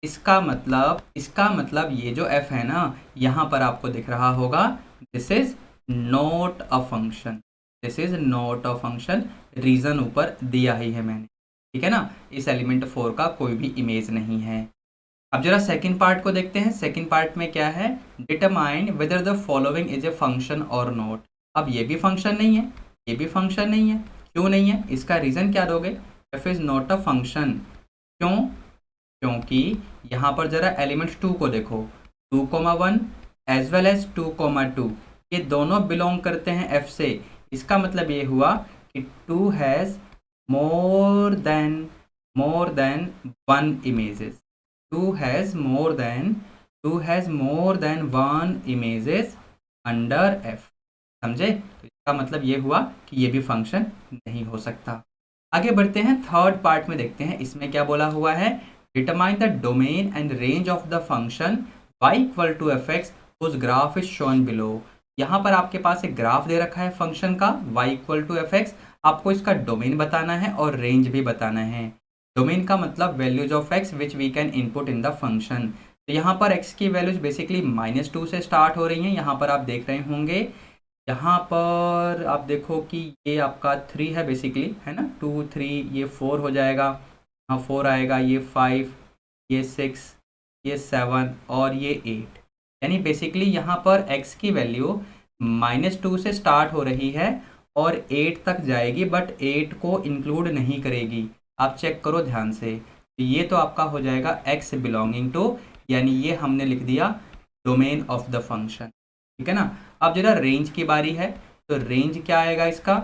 इसका मतलब ये जो f है ना, यहाँ पर आपको दिख रहा होगा, this is not a function. Reason ऊपर दिया ही है मैंने, ठीक है ना, इस एलिमेंट 4 का कोई भी इमेज नहीं है। अब जरा सेकंड पार्ट को देखते हैं। सेकंड पार्ट में क्या है, determine whether the following is a function और नॉट। अब ये भी फंक्शन नहीं है, ये भी फंक्शन नहीं है। क्यों नहीं है, इसका रीजन क्या दोगे, F is not a function. क्यों, क्योंकि यहाँ पर जरा एलिमेंट्स 2 को देखो, 2,1 एज वेल एज 2,2 ये दोनों बिलोंग करते हैं एफ से। इसका मतलब ये हुआ कि 2 has more than 1 images. 2 has more than 1 images under f। समझे, तो इसका मतलब ये हुआ कि ये भी फंक्शन नहीं हो सकता। आगे बढ़ते हैं, थर्ड पार्ट में देखते हैं, इसमें क्या बोला हुआ है, determine the domain and range of the function y equal to f x whose graph is shown below. यहाँ पर आपके पास एक ग्राफ दे रखा है फंक्शन का y equal to f x, आपको इसका डोमेन बताना है और रेंज भी बताना है। डोमेन का मतलब values of x which we can input in the function. तो यहाँ पर x की वैल्यूज बेसिकली -2 से स्टार्ट हो रही हैं, यहाँ पर आप देख रहे होंगे। यहाँ पर आप देखो कि ये आपका 3 है बेसिकली, है ना, 2 3, ये 4 हो जाएगा, यहाँ 4 आएगा, ये 5, ये 6, ये 7 और ये 8। यानी बेसिकली यहाँ पर x की वैल्यू -2 से स्टार्ट हो रही है और 8 तक जाएगी, बट 8 को इंक्लूड नहीं करेगी। आप चेक करो ध्यान से, तो ये तो आपका हो जाएगा x बिलोंगिंग टू, यानी ये हमने लिख दिया डोमेन ऑफ द फंक्शन। ठीक है ना। अब जरा रेंज की बारी है, तो रेंज क्या आएगा इसका,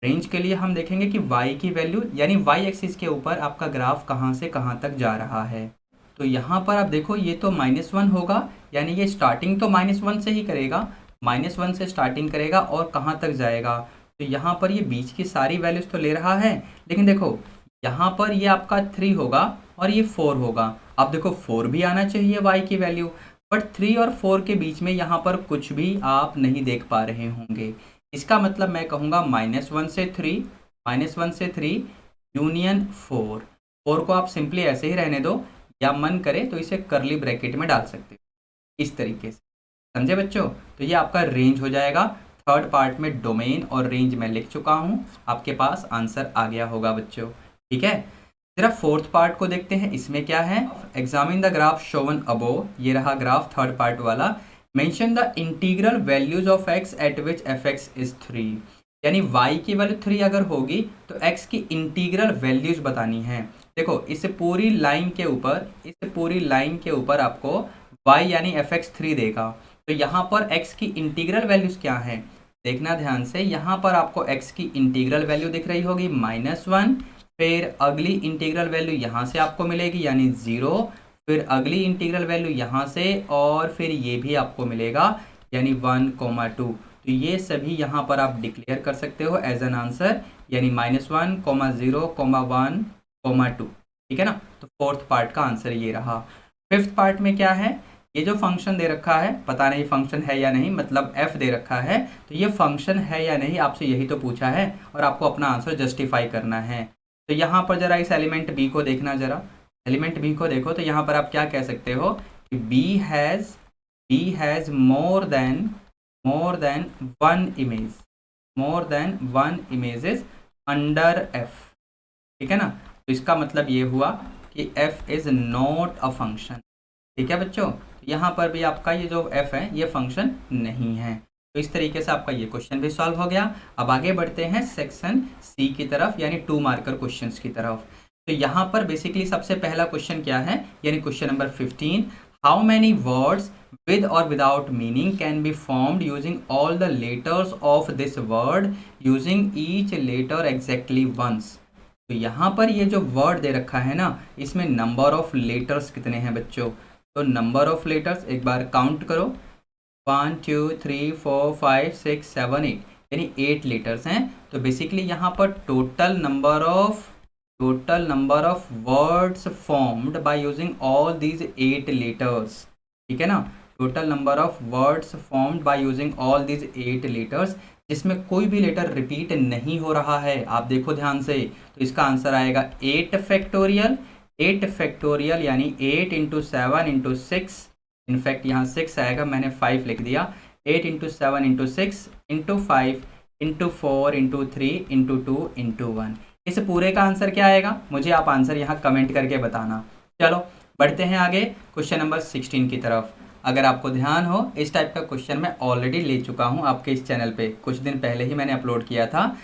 रेंज के लिए हम देखेंगे कि y की वैल्यू, यानी y एक्सिस के ऊपर आपका ग्राफ कहाँ से कहाँ तक जा रहा है। तो यहाँ पर आप देखो ये तो -1 होगा, यानी ये स्टार्टिंग तो -1 से ही करेगा, -1 से स्टार्टिंग करेगा और कहाँ तक जाएगा। तो यहाँ पर ये बीच की सारी वैल्यूज तो ले रहा है, लेकिन देखो यहाँ पर ये आपका 3 होगा और ये 4 होगा। अब देखो 4 भी आना चाहिए y की वैल्यू, बट 3 और 4 के बीच में यहाँ पर कुछ भी आप नहीं देख पा रहे होंगे। इसका मतलब मैं कहूँगा -1 से 3 यूनियन 4 को आप सिंपली ऐसे ही रहने दो, या मन करे तो इसे कर्ली ब्रैकेट में डाल सकते हो इस तरीके से। समझे बच्चों, तो ये आपका रेंज हो जाएगा। थर्ड पार्ट में डोमेन और रेंज मैं लिख चुका हूँ, आपके पास आंसर आ गया होगा बच्चों। ठीक है, जरा फोर्थ पार्ट को देखते हैं, इसमें क्या है, एग्जामिन द ग्राफ शोवन अबो। ये रहा ग्राफ थर्ड पार्ट वाला। Mention the integral values of x eight which F x is 3। यानी y की वैल्यू 3 अगर होगी तो x की इंटीग्रल वैल्यूज बतानी है। देखो इस पूरी लाइन के ऊपर आपको y यानी एफ एक्स 3 देगा, तो यहाँ पर x की इंटीग्रल वैल्यूज़ क्या हैं, देखना ध्यान से। यहाँ पर आपको x की इंटीग्रल वैल्यू दिख रही होगी -1, फिर अगली इंटीग्रल वैल्यू यहाँ से आपको मिलेगी यानी 0, फिर अगली इंटीग्रल वैल्यू यहाँ से, और फिर ये भी आपको मिलेगा यानी 1,2। तो ये सभी यहाँ पर आप डिक्लेयर कर सकते हो एज एन आंसर, यानी -1, 0, 1, 2। ठीक है ना। तो फोर्थ पार्ट का आंसर ये रहा। फिफ्थ पार्ट में क्या है, ये जो फंक्शन दे रखा है, पता नहीं फंक्शन है या नहीं, मतलब f दे रखा है, तो ये फंक्शन है या नहीं आपसे यही तो पूछा है और आपको अपना आंसर जस्टिफाई करना है। तो यहाँ पर जरा इस एलिमेंट b को देखना, जरा एलिमेंट b को देखो। तो यहाँ पर आप क्या कह सकते हो कि b has more than one images under f। ठीक है ना। तो इसका मतलब ये हुआ कि f is not a function. ठीक है बच्चों, यहाँ पर भी आपका ये जो f है ये फंक्शन नहीं है। तो इस तरीके से आपका ये क्वेश्चन भी सॉल्व हो गया। अब आगे बढ़ते हैं सेक्शन सी की तरफ, यानी 2 मार्कर क्वेश्चंस की तरफ। तो यहाँ पर बेसिकली सबसे पहला क्वेश्चन क्या है, यानी question number 15, how many words with or without meaning can be formed using all the letters of this word using each letter exactly once। तो यहाँ पर ये जो वर्ड दे रखा है ना, इसमें नंबर ऑफ लेटर्स कितने हैं बच्चों। तो नंबर ऑफ लेटर्स एक बार काउंट करो, 1 2 3 4 5 6 7 8, यानी 8 लेटर्स हैं। तो बेसिकली यहाँ पर total number of words formed by using all these 8 letters. ठीक है ना। Total number of words formed by using all these 8 letters, जिसमें कोई भी लेटर रिपीट नहीं हो रहा है। आप देखो ध्यान से, तो इसका आंसर आएगा 8 फैक्टोरियल। 8 फैक्टोरियल यानी 8 इंटू 7 इंटू 6, इनफैक्ट यहाँ 6 आएगा, मैंने 5 लिख दिया। 8 into 7 into 6 into 5 into 4 into 3 into 2 into 1। इस पूरे का आंसर क्या आएगा, मुझे आप आंसर यहाँ कमेंट करके बताना। चलो बढ़ते हैं आगे क्वेश्चन नंबर 16 की तरफ। अगर आपको ध्यान हो, इस टाइप का क्वेश्चन मैं ऑलरेडी ले चुका हूँ आपके इस चैनल पे, कुछ दिन पहले ही मैंने अपलोड किया था।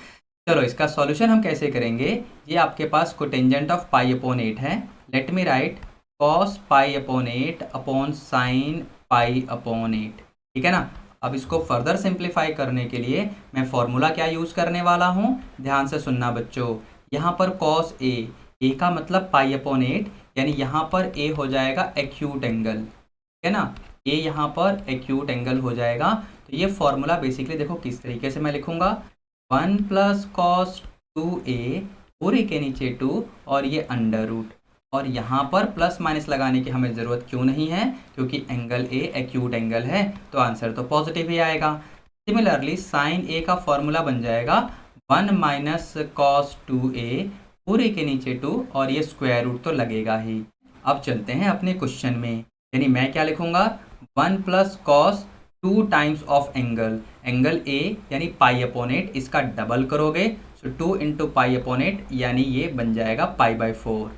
चलो इसका सॉल्यूशन हम कैसे करेंगे। ये आपके पास कोटेंजेंट ऑफ π/8 है। Let me write cos π/8 upon sine π/8। ठीक है ना। अब इसको फर्दर सिंप्लीफाई करने के लिए मैं फॉर्मूला क्या यूज़ करने वाला हूँ, ध्यान से सुनना बच्चों। यहाँ पर cos a का मतलब π/8, यानी यहाँ पर a हो जाएगा एक्यूट एंगल। ठीक है ना। ये यहाँ पर एक्यूट एंगल हो जाएगा। तो ये फॉर्मूला बेसिकली देखो किस तरीके से मैं लिखूंगा, 1 प्लस कॉस 2a पूरे के नीचे 2 और ये अंडर रूट, और यहाँ पर प्लस माइनस लगाने की हमें ज़रूरत क्यों नहीं है, क्योंकि एंगल a एक्यूट एंगल है, तो आंसर तो पॉजिटिव ही आएगा। सिमिलरली साइन a का फॉर्मूला बन जाएगा 1 माइनस कॉस 2a पूरे के नीचे 2, और ये स्क्वायर रूट तो लगेगा ही। अब चलते हैं अपने क्वेश्चन में, यानी मैं क्या लिखूंगा, 1 plus cos 2 times of angle a यानी π/8, इसका डबल करोगे सो 2 इंटू π/8, यानी ये बन जाएगा π/4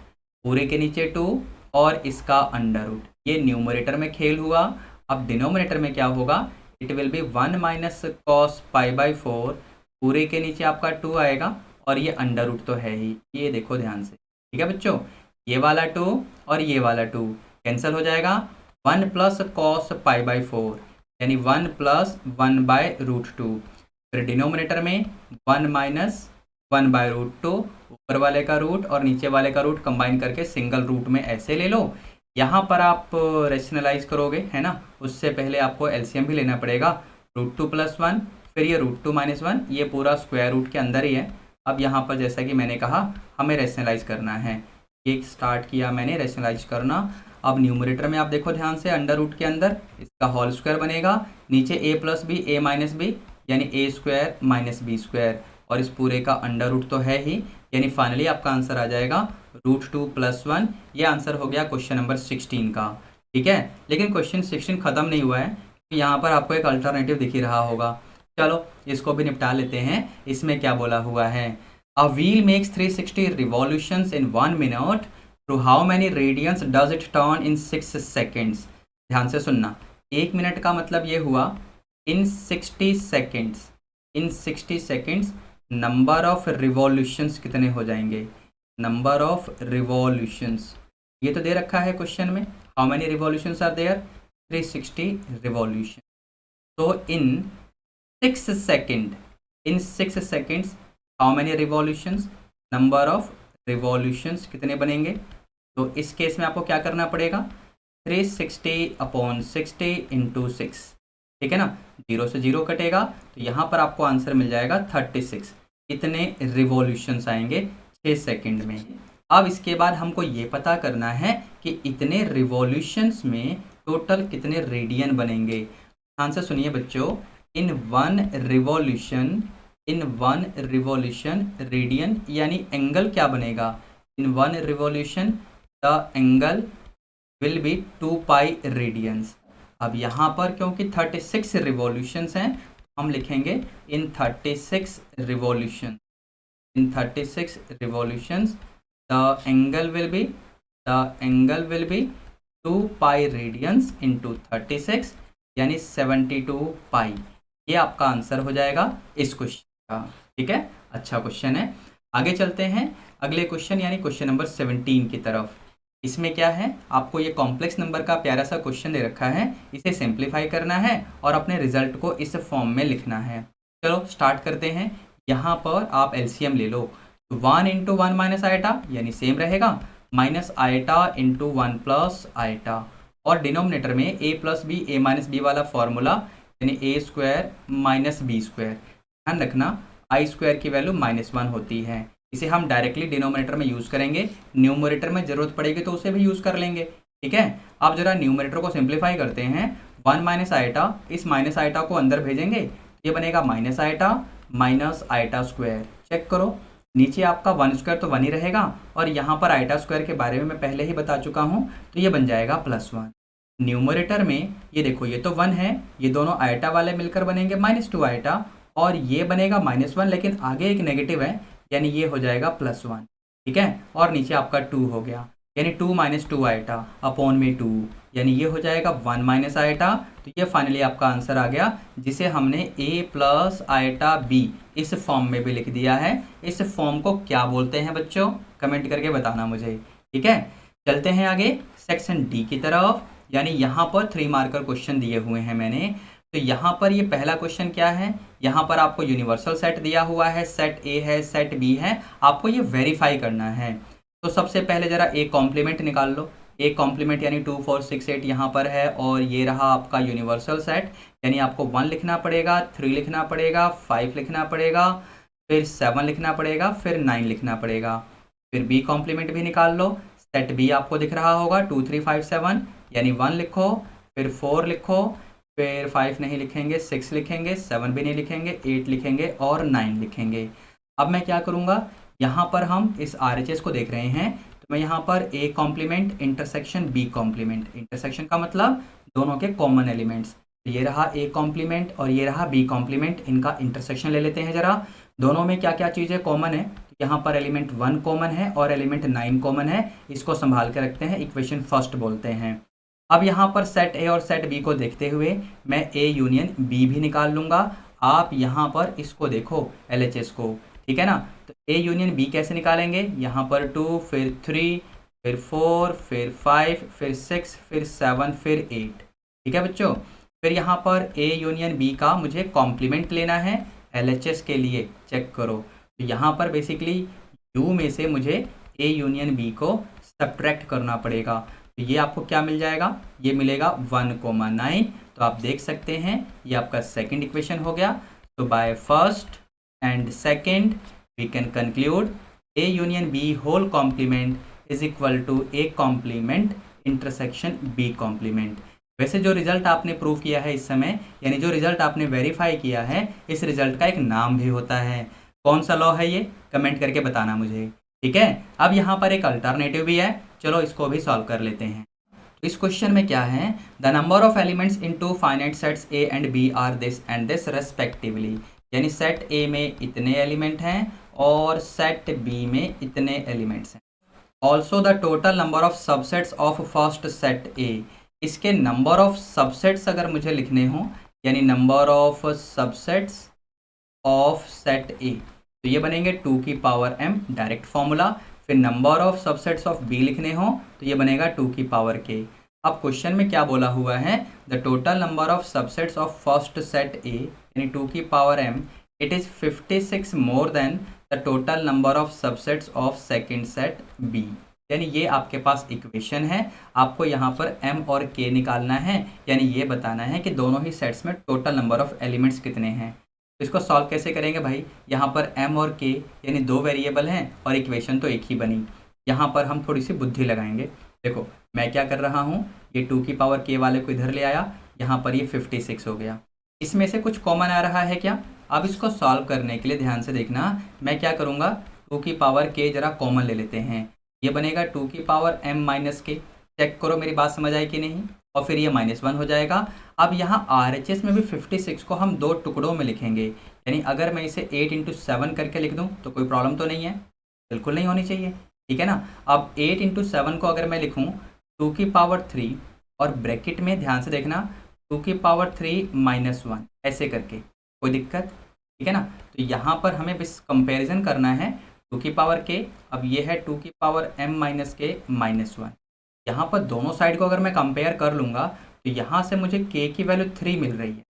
पूरे के नीचे 2 और इसका अंडर रूट। ये न्यूमरेटर में खेल हुआ। अब डिनोमिनेटर में क्या होगा, it will be 1 minus cos π/4 पूरे के नीचे आपका 2 आएगा, और ये अंडर रूट तो है ही, ये देखो ध्यान से। ठीक है बच्चों, ये वाला 2 और ये वाला 2 कैंसिल हो जाएगा। 1 प्लस कॉस π/4 यानी 1 प्लस 1/√2, फिर डिनोमिनेटर में 1 माइनस 1/√2, ऊपर वाले का रूट और नीचे वाले का रूट कंबाइन करके सिंगल रूट में ऐसे ले लो। यहाँ पर आप रेशनलाइज करोगे, है ना, उससे पहले आपको एलसीएम भी लेना पड़ेगा। √2 + 1, फिर ये √2 - 1, ये पूरा स्क्वायर रूट के अंदर ही है। अब यहाँ पर जैसा कि मैंने कहा हमें रेशनलाइज करना है, एक स्टार्ट किया मैंने रेशनलाइज करना। अब न्यूमरेटर में आप देखो ध्यान से, अंडर रूट के अंदर इसका होल स्क्वायर बनेगा, नीचे a + b a - b यानी a² - b², और इस पूरे का अंडर रूट तो है ही, यानी फाइनली आपका आंसर आ जाएगा √2 + 1। ये आंसर हो गया क्वेश्चन नंबर 16 का। ठीक है, लेकिन क्वेश्चन 16 ख़त्म नहीं हुआ है, यहाँ पर आपको एक अल्टरनेटिव दिख ही रहा होगा। चलो इसको भी निपटा लेते हैं। इसमें क्या बोला हुआ है, a wheel makes 360 revolutions in 1 minute, through how many radians does it turn in 6 seconds. ध्यान से सुनना, 1 मिनट का मतलब ये हुआ in 60 seconds, in 60 seconds number of revolutions कितने हो जाएंगे, नंबर ऑफ रिवॉल्यूशंस ये तो दे रखा है क्वेश्चन में, how many revolutions are there, 360 revolution. तो in 6 seconds how many revolutions, number of revolutions कितने बनेंगे। तो इस केस में आपको क्या करना पड़ेगा, 360/60 इंटू 6, ठीक है ना, 0 से 0 कटेगा तो यहाँ पर आपको आंसर मिल जाएगा 36। इतने रिवॉल्यूशंस आएंगे 6 सेकंड में। अब इसके बाद हमको ये पता करना है कि इतने रिवॉल्यूशंस में टोटल कितने रेडियन बनेंगे। ध्यान से सुनिए बच्चों, इन वन रिवॉल्यूशन रेडियन यानी एंगल क्या बनेगा, in one revolution the angle will be 2 pi radiance. अब यहाँ पर क्योंकि 36 रिवॉल्यूशंस हैं हम लिखेंगे इन 36 revolution, in 36 revolutions the angle will be 2 pi radians into 36 यानी 72 पाई। ये आपका आंसर हो जाएगा इस क्वेश्चन का, ठीक है। अच्छा क्वेश्चन है। आगे चलते हैं अगले क्वेश्चन यानी क्वेश्चन नंबर 17 की तरफ। इसमें क्या है, आपको ये कॉम्प्लेक्स नंबर का प्यारा सा क्वेश्चन दे रखा है, इसे सिंप्लीफाई करना है और अपने रिजल्ट को इस फॉर्म में लिखना है। चलो स्टार्ट करते हैं। यहाँ पर आप एलसीएम ले लो, 1 इंटू 1 माइनस आइटा यानी सेम रहेगा, minus iota into 1 plus iota, और डिनोमिनेटर में a plus b a minus b वाला फॉर्मूला यानी a square minus b square. ध्यान रखना आई स्क्वायर की वैल्यू -1 होती है, इसे हम डायरेक्टली डिनोमिनेटर में यूज़ करेंगे, न्यूमरेटर में ज़रूरत पड़ेगी तो उसे भी यूज़ कर लेंगे, ठीक है। अब जरा न्यूमरेटर को सिंप्लीफाई करते हैं, 1 माइनस आइटा, इस माइनस आइटा को अंदर भेजेंगे, ये बनेगा minus iota minus iota square. Check करो, नीचे आपका 1 स्क्वायर तो 1 ही रहेगा, और यहाँ पर आइटा स्क्वायर के बारे में मैं पहले ही बता चुका हूँ, तो ये बन जाएगा +1। न्यूमरेटर में ये देखो, ये तो 1 है, ये दोनों आइटा वाले मिलकर बनेंगे -2 आइटा, और ये बनेगा -1, लेकिन आगे एक नेगेटिव है यानी ये हो जाएगा +1, ठीक है। और नीचे आपका 2 हो गया, यानी 2 माइनस 2 आइटा अपॉन में 2, यानी ये हो जाएगा 1 माइनस आइटा। तो ये फाइनली आपका आंसर आ गया, जिसे हमने a प्लस आइटा b इस फॉर्म में भी लिख दिया है। इस फॉर्म को क्या बोलते हैं बच्चों, कमेंट करके बताना मुझे, ठीक है। चलते हैं आगे सेक्शन डी की तरफ, यानी यहाँ पर 3 मार्कर क्वेश्चन दिए हुए हैं मैंने। तो यहाँ पर ये पहला क्वेश्चन क्या है, यहाँ पर आपको यूनिवर्सल सेट दिया हुआ है, सेट ए है, सेट बी है, आपको ये वेरीफाई करना है। तो सबसे पहले जरा ए कॉम्प्लीमेंट निकाल लो, ए कॉम्प्लीमेंट यानी 2 4 6 8 यहाँ पर है, और ये रहा आपका यूनिवर्सल सेट, यानी आपको 1 लिखना पड़ेगा, 3 लिखना पड़ेगा, 5 लिखना पड़ेगा, फिर 7 लिखना पड़ेगा, फिर 9 लिखना पड़ेगा। फिर बी कॉम्प्लीमेंट भी निकाल लो, सेट बी आपको दिख रहा होगा 2 3 5 7, यानी 1 लिखो, फिर 4 लिखो, फिर 5 नहीं लिखेंगे, 6 लिखेंगे, 7 भी नहीं लिखेंगे, 8 लिखेंगे और 9 लिखेंगे। अब मैं क्या करूँगा, यहाँ पर हम इस RHS को देख रहे हैं, तो मैं यहाँ पर A complement intersection B complement, intersection का मतलब दोनों के कॉमन एलिमेंट्स, तो ये रहा ए कॉम्प्लीमेंट और ये रहा बी कॉम्प्लीमेंट, इनका इंटरसेक्शन ले लेते हैं जरा। दोनों में क्या क्या चीज़ें कॉमन है, यहाँ पर एलिमेंट 1 कॉमन है और एलिमेंट 9 कॉमन है, इसको संभाल के रखते हैं, इक्वेशन फर्स्ट बोलते हैं। अब यहाँ पर सेट ए और सेट बी को देखते हुए मैं ए यूनियन बी भी निकाल लूँगा। आप यहाँ पर इसको देखो LHS को, ठीक है ना। तो ए यूनियन बी कैसे निकालेंगे, यहाँ पर 2 फिर 3 फिर 4 फिर 5 फिर 6 फिर 7 फिर 8, ठीक है बच्चों। फिर यहाँ पर ए यूनियन बी का मुझे कॉम्प्लीमेंट लेना है LHS के लिए, चेक करो। तो यहाँ पर बेसिकली यू में से मुझे ए यूनियन बी को सब्ट्रैक्ट करना पड़ेगा, तो ये आपको क्या मिल जाएगा, ये मिलेगा 1,9। तो आप देख सकते हैं ये आपका सेकंड इक्वेशन हो गया। तो by first and second we can conclude A union B whole complement is equal to A complement intersection B complement. वैसे जो रिजल्ट आपने प्रूव किया है इस समय, यानी जो रिजल्ट आपने वेरीफाई किया है, इस रिजल्ट का एक नाम भी होता है। कौन सा लॉ है ये, कमेंट करके बताना मुझे, ठीक है। अब यहाँ पर एक अल्टरनेटिव भी है, चलो इसको भी सॉल्व कर लेते हैं। तो इस क्वेश्चन में क्या है, the number of elements in 2 finite sets A and B are this and this respectively, यानी सेट ए में इतने एलिमेंट हैं और सेट बी में इतने एलिमेंट्स हैं। Also the total number of subsets of first set A, इसके number of subsets अगर मुझे लिखने हों, यानी number of subsets of set A, तो ये बनेंगे 2 की पावर m डायरेक्ट फॉर्मूला। फिर number of subsets of B लिखने हो तो ये बनेगा 2 की पावर k। अब क्वेश्चन में क्या बोला हुआ है, the total number of subsets of first set ए यानी 2 की power m it is 56 more than the total number of subsets of second set b। यानी ये आपके पास इक्वेशन है, आपको यहाँ पर m और k निकालना है, यानी ये बताना है कि दोनों ही सेट्स में टोटल नंबर ऑफ एलिमेंट्स कितने हैं। तो इसको सॉल्व कैसे करेंगे भाई, यहाँ पर m और k यानी दो वेरिएबल हैं और इक्वेशन तो एक ही बनी। यहाँ पर हम थोड़ी सी बुद्धि लगाएंगे। देखो मैं क्या कर रहा हूँ, ये 2 की पावर k वाले को इधर ले आया, यहाँ पर ये 56 हो गया। इसमें से कुछ कॉमन आ रहा है क्या? अब इसको सॉल्व करने के लिए ध्यान से देखना, मैं क्या करूँगा, 2 की पावर k जरा कॉमन ले लेते हैं। ये बनेगा 2 की पावर m माइनस के, चेक करो मेरी बात समझ आई कि नहीं, और फिर ये -1 हो जाएगा। अब यहाँ RHS में भी 56 को हम दो टुकड़ों में लिखेंगे, यानी अगर मैं इसे 8 × 7 करके लिख दूँ तो कोई प्रॉब्लम तो नहीं है, बिल्कुल नहीं होनी चाहिए, ठीक है ना। अब 8 × 7 को अगर मैं लिखूँ 2 की पावर 3 और ब्रैकेट में ध्यान से देखना 2 की पावर 3 -1 ऐसे करके, कोई दिक्कत, ठीक है ना। तो यहाँ पर हमें बस कंपैरिजन करना है 2 की पावर k, अब ये है 2 की पावर m माइनस के -1। यहाँ पर दोनों साइड को अगर मैं कंपेयर कर लूँगा तो यहाँ से मुझे k की वैल्यू 3 मिल रही है।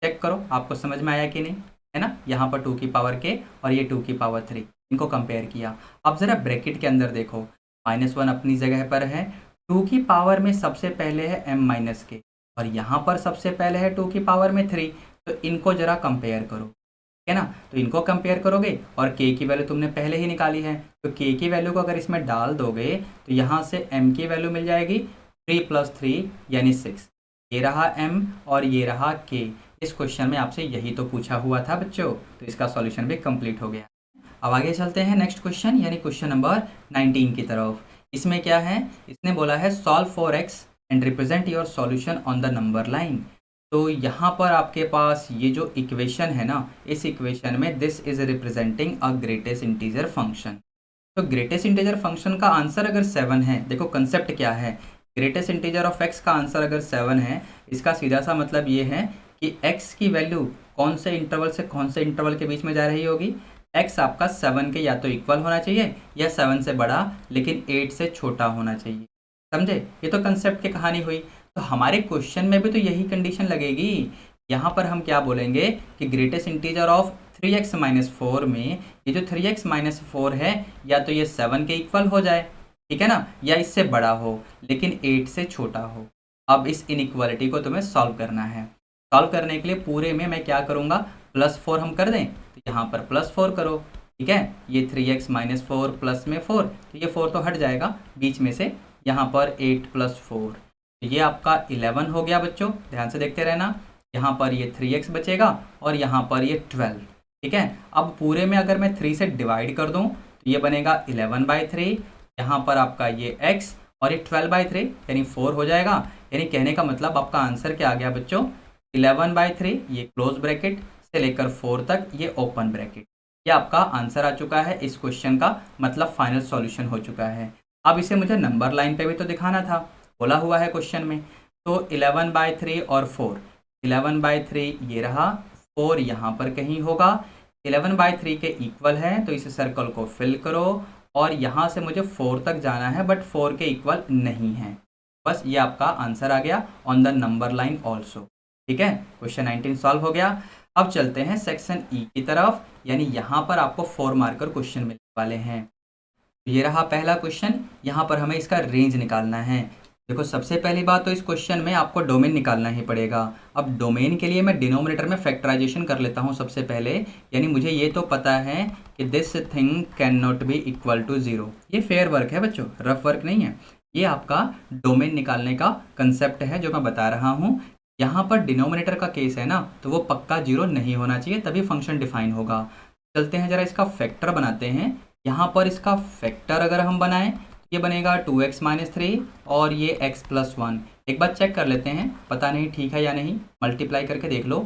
चेक करो आपको समझ में आया कि नहीं, है ना। यहाँ पर 2 की पावर k और ये 2 की पावर 3, इनको कंपेयर किया। अब ज़रा ब्रैकेट के अंदर देखो, -1 अपनी जगह पर है, 2 की पावर में सबसे पहले है m माइनस के और यहाँ पर सबसे पहले है 2 की पावर में 3, तो इनको ज़रा कंपेयर करो, है ना। तो इनको कंपेयर करोगे और k की वैल्यू तुमने पहले ही निकाली है, तो k की वैल्यू को अगर इसमें डाल दोगे तो यहाँ से m की वैल्यू मिल जाएगी 3 + 3 यानी 6। ये रहा m और ये रहा k। इस क्वेश्चन में आपसे यही तो पूछा हुआ था बच्चों, तो इसका सॉल्यूशन भी कंप्लीट हो गया। अब आगे चलते हैं नेक्स्ट क्वेश्चन यानी क्वेश्चन नंबर 19 की तरफ। इसमें क्या है, इसने बोला है solve for x and represent your solution on the number line. तो यहाँ पर आपके पास ये जो इक्वेशन है ना, इस इक्वेशन में this is representing a greatest integer function. तो ग्रेटेस्ट इंटीजर फंक्शन का आंसर अगर 7 है, देखो कंसेप्ट क्या है, ग्रेटेस्ट इंटीजर ऑफ x का आंसर अगर 7 है, इसका सीधा सा मतलब ये है कि x की वैल्यू कौन से इंटरवल से कौन से इंटरवल के बीच में जा रही होगी, x आपका 7 के या तो इक्वल होना चाहिए या 7 से बड़ा लेकिन 8 से छोटा होना चाहिए। समझे, ये तो कंसेप्ट की कहानी हुई। तो हमारे क्वेश्चन में भी तो यही कंडीशन लगेगी। यहाँ पर हम क्या बोलेंगे कि ग्रेटेस्ट इंटीजर ऑफ 3x - 4 में ये जो 3x - 4 है या तो ये 7 के इक्वल हो जाए, ठीक है ना, या इससे बड़ा हो लेकिन 8 से छोटा हो। अब इस इनइक्वालिटी को तुम्हें सॉल्व करना है। सॉल्व करने के लिए पूरे में मैं क्या करूँगा, +4 हम कर दें, तो यहाँ पर +4 करो, ठीक है। ये 3x - 4 प्लस में 4, तो ये 4 तो हट जाएगा बीच में से, यहाँ पर 8 + 4, तो ये आपका 11 हो गया बच्चों, ध्यान से देखते रहना। यहाँ पर ये 3x बचेगा और यहाँ पर ये 12, ठीक है। अब पूरे में अगर मैं 3 से डिवाइड कर दूँ तो ये बनेगा 11/3, यहाँ पर आपका ये x और ये 12/3 यानी 4 हो जाएगा। यानी कहने का मतलब आपका आंसर क्या आ गया बच्चों, 11/3 ये क्लोज ब्रैकेट से लेकर 4 तक ये ओपन ब्रैकेट। ये आपका आंसर आ चुका है इस क्वेश्चन का, मतलब फाइनल सॉल्यूशन हो चुका है। अब इसे मुझे नंबर लाइन पे भी तो दिखाना था, बोला हुआ है क्वेश्चन में। तो 11/3 और 4, 11/3 ये रहा, 4 यहाँ पर कहीं होगा, 11/3 के इक्वल है तो इस सर्कल को फिल करो और यहाँ से मुझे 4 तक जाना है बट 4 के इक्वल नहीं है। बस ये आपका आंसर आ गया on the number line also, ठीक है। क्वेश्चन 19 सॉल्व हो गया। अब चलते हैं सेक्शन ई की तरफ, यानी यहाँ पर आपको 4 मार्कर क्वेश्चन मिलने वाले हैं। ये रहा पहला क्वेश्चन, यहाँ पर हमें इसका रेंज निकालना है। देखो सबसे पहली बात तो इस क्वेश्चन में आपको डोमेन निकालना ही पड़ेगा। अब डोमेन के लिए मैं डिनोमिनेटर में फैक्टराइजेशन कर लेता हूँ सबसे पहले, यानी मुझे ये तो पता है कि this thing can not be equal to 0। ये फेयर वर्क है बच्चों, रफ वर्क नहीं है। ये आपका डोमेन निकालने का कंसेप्ट है जो मैं बता रहा हूँ। यहाँ पर डिनोमिनेटर का केस है ना, तो वो पक्का 0 नहीं होना चाहिए, तभी फंक्शन डिफाइन होगा। चलते हैं जरा इसका फैक्टर बनाते हैं। यहाँ पर इसका फैक्टर अगर हम बनाएं, ये बनेगा 2x - 3 और ये x + 1। एक बार चेक कर लेते हैं, पता नहीं ठीक है या नहीं, मल्टीप्लाई करके देख लो।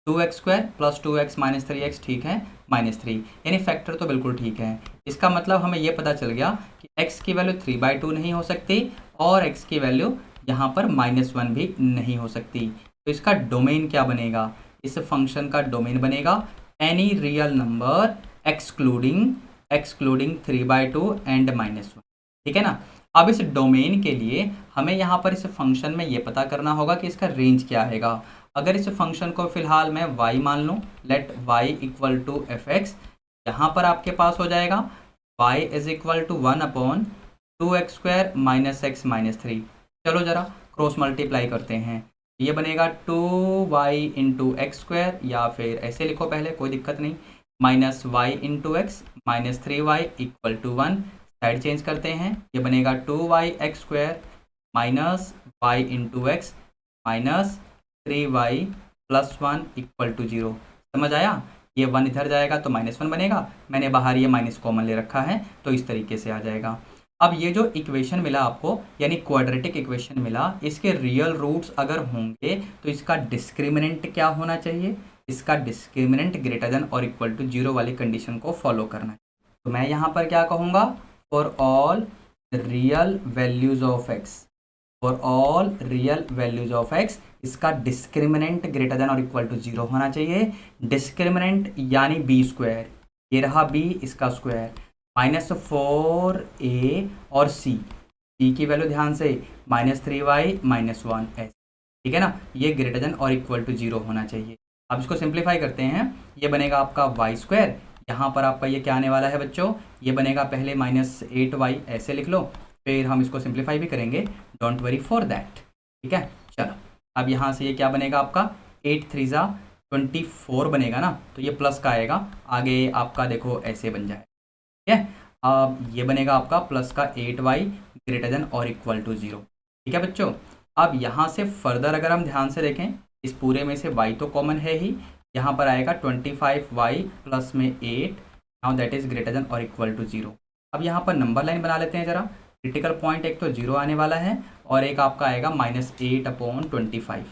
2x² + 2x - 3x ठीक है, -3, यानी फैक्टर तो बिल्कुल ठीक है। इसका मतलब हमें ये पता चल गया कि x की वैल्यू 3/2 नहीं हो सकती और x की वैल्यू यहाँ पर -1 भी नहीं हो सकती। तो इसका डोमेन क्या बनेगा, इस फंक्शन का डोमेन बनेगा any real number excluding 3/2 and -1, ठीक है ना। अब इस डोमेन के लिए हमें यहाँ पर इस फंक्शन में ये पता करना होगा कि इसका रेंज क्या आएगा। अगर इस फंक्शन को फिलहाल मैं y मान लूँ, let y equal to f x, यहाँ पर आपके पास हो जाएगा y is equal to 1/2x² minus x minus 3। चलो ज़रा क्रॉस मल्टीप्लाई करते हैं। ये बनेगा 2y इंटू एक्स स्क्वायर, या फिर ऐसे लिखो पहले, कोई दिक्कत नहीं, minus y into x minus 3y equal to 1। Side change करते हैं, ये बनेगा 2y(x² minus y into x minus 3y plus 1 equal to 0। समझ आया? ये 1 इधर जाएगा तो -1 बनेगा, मैंने बाहर ये माइनस कॉमन ले रखा है तो इस तरीके से आ जाएगा। अब ये जो इक्वेशन मिला आपको, यानी क्वाड्रेटिक इक्वेशन मिला, इसके रियल रूट्स अगर होंगे तो इसका डिस्क्रिमिनेंट क्या होना चाहिए? इसका डिस्क्रिमिनेंट ग्रेटर देन और इक्वल टू 0 वाली कंडीशन को फॉलो करना है। तो मैं यहाँ पर क्या कहूँगा, for all real values of x, for all real values of x इसका डिस्क्रिमिनेंट ग्रेटर देन और इक्वल टू 0 होना चाहिए। डिस्क्रिमिनेंट यानी b², ये रहा b, इसका स्क्वायर, -4a और c की वैल्यू ध्यान से -3y माइनस 1 ऐसे, ठीक है ना, ये ग्रेटर देन और इक्वल टू 0 होना चाहिए। अब इसको सिंप्लीफाई करते हैं, ये बनेगा आपका y², यहाँ पर आपका ये क्या आने वाला है बच्चों, ये बनेगा पहले -8y ऐसे लिख लो, फिर हम इसको सिंप्लीफाई भी करेंगे, डोंट वरी फॉर दैट, ठीक है। चलो अब यहाँ से ये क्या बनेगा आपका 8 3 जा 24 बनेगा ना, तो ये प्लस का आएगा, आगे आपका देखो ऐसे बन जाए, ठीक है। अब ये बनेगा आपका प्लस का 8y ग्रेटर देन और इक्वल टू 0, ठीक है बच्चों। अब यहाँ से फर्दर अगर हम ध्यान से देखें, इस पूरे में से y तो कॉमन है ही, यहाँ पर आएगा 25y प्लस में 8, now that is greater than और इक्वल टू 0। अब यहाँ पर नंबर लाइन बना लेते हैं ज़रा, क्रिटिकल पॉइंट एक तो 0 आने वाला है और एक आपका आएगा -8/25,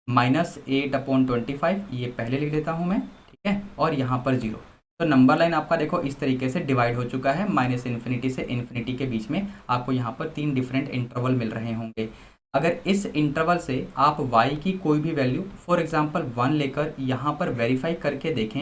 -8/25 ये पहले लिख देता हूँ मैं, ठीक है, और यहाँ पर 0। तो नंबर लाइन आपका देखो इस तरीके से डिवाइड हो चुका है, -∞ से इन्फिनिटी के बीच में आपको यहाँ पर 3 डिफरेंट इंटरवल मिल रहे होंगे। अगर इस इंटरवल से आप y की कोई भी वैल्यू फॉर एग्जांपल 1 लेकर यहाँ पर वेरीफाई करके देखें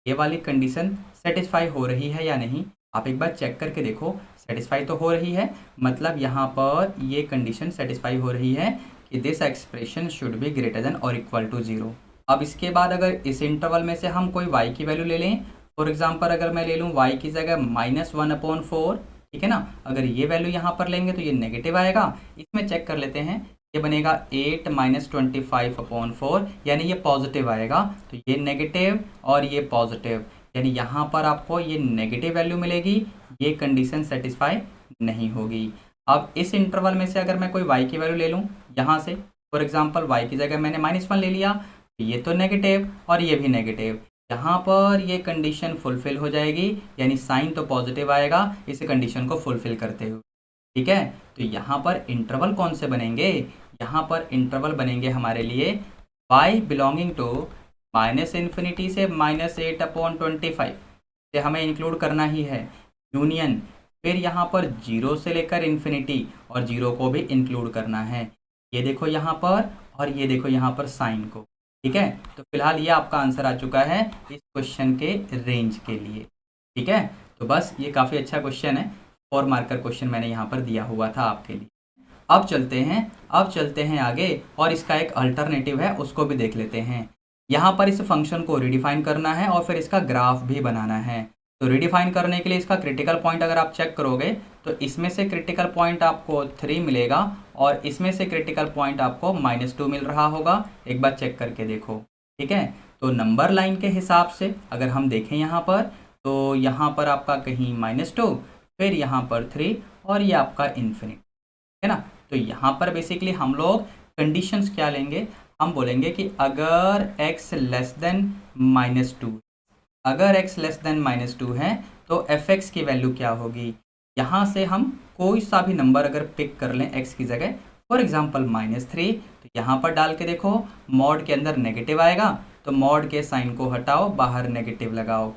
ये वाली कंडीशन सेटिस्फाई हो रही है या नहीं, आप एक बार चेक करके देखो, सेटिस्फाई तो हो रही है, मतलब यहाँ पर ये कंडीशन सेटिस्फाई हो रही है कि this expression should be greater than और इक्वल टू 0। अब इसके बाद अगर इस इंटरवल में से हम कोई y की वैल्यू ले लें, फॉर एग्जांपल अगर मैं ले लूँ y की जगह -1/4, ठीक है ना, अगर ये वैल्यू यहाँ पर लेंगे तो ये नेगेटिव आएगा। इसमें चेक कर लेते हैं, ये बनेगा 8 -25/4, यानी ये पॉजिटिव आएगा, तो ये नेगेटिव और ये पॉजिटिव, यानी यहाँ पर आपको ये नेगेटिव वैल्यू मिलेगी, ये कंडीशन सेटिस्फाई नहीं होगी। अब इस इंटरवल में से अगर मैं कोई y की वैल्यू ले लूँ यहाँ से, फॉर एग्जांपल y की जगह मैंने -1 ले लिया, तो ये तो नेगेटिव और ये भी नेगेटिव, यहाँ पर ये कंडीशन फुलफिल हो जाएगी, यानी साइन तो पॉजिटिव आएगा इस कंडीशन को फुलफिल करते हुए, ठीक है। तो यहाँ पर इंटरवल कौन से बनेंगे, यहाँ पर इंटरवल बनेंगे हमारे लिए y बिलोंगिंग टू -∞ से -8/25 से हमें इंक्लूड करना ही है, यूनियन, फिर यहाँ पर 0 से लेकर इन्फिनिटी और 0 को भी इंक्लूड करना है, ये देखो यहाँ पर और ये देखो यहाँ पर साइन को, ठीक है। तो फिलहाल ये आपका आंसर आ चुका है इस क्वेश्चन के रेंज के लिए, ठीक है। तो बस ये काफ़ी अच्छा क्वेश्चन है, 4 मार्कर क्वेश्चन मैंने यहाँ पर दिया हुआ था आपके लिए। अब चलते हैं आगे और इसका एक अल्टरनेटिव है उसको भी देख लेते हैं। यहाँ पर इस फंक्शन को रिडिफाइन करना है और फिर इसका ग्राफ भी बनाना है। तो रिडिफाइन करने के लिए इसका क्रिटिकल पॉइंट अगर आप चेक करोगे तो इसमें से क्रिटिकल पॉइंट आपको 3 मिलेगा और इसमें से क्रिटिकल पॉइंट आपको -2 मिल रहा होगा, एक बार चेक करके देखो, ठीक है। तो नंबर लाइन के हिसाब से अगर हम देखें यहाँ पर, तो यहाँ पर आपका कहीं -2, फिर यहाँ पर 3 और ये आपका इन्फिनिट, है ना। तो यहाँ पर बेसिकली हम लोग कंडीशंस क्या लेंगे, हम बोलेंगे कि अगर x लेस देन -2, अगर x लेस देन -2 है तो f(x) की वैल्यू क्या होगी। यहाँ से हम कोई सा भी नंबर अगर पिक कर लें x की जगह, फॉर एग्जांपल -3, तो यहाँ पर डाल के देखो, मॉड के अंदर नेगेटिव आएगा तो मॉड के साइन को हटाओ, बाहर नेगेटिव लगाओ,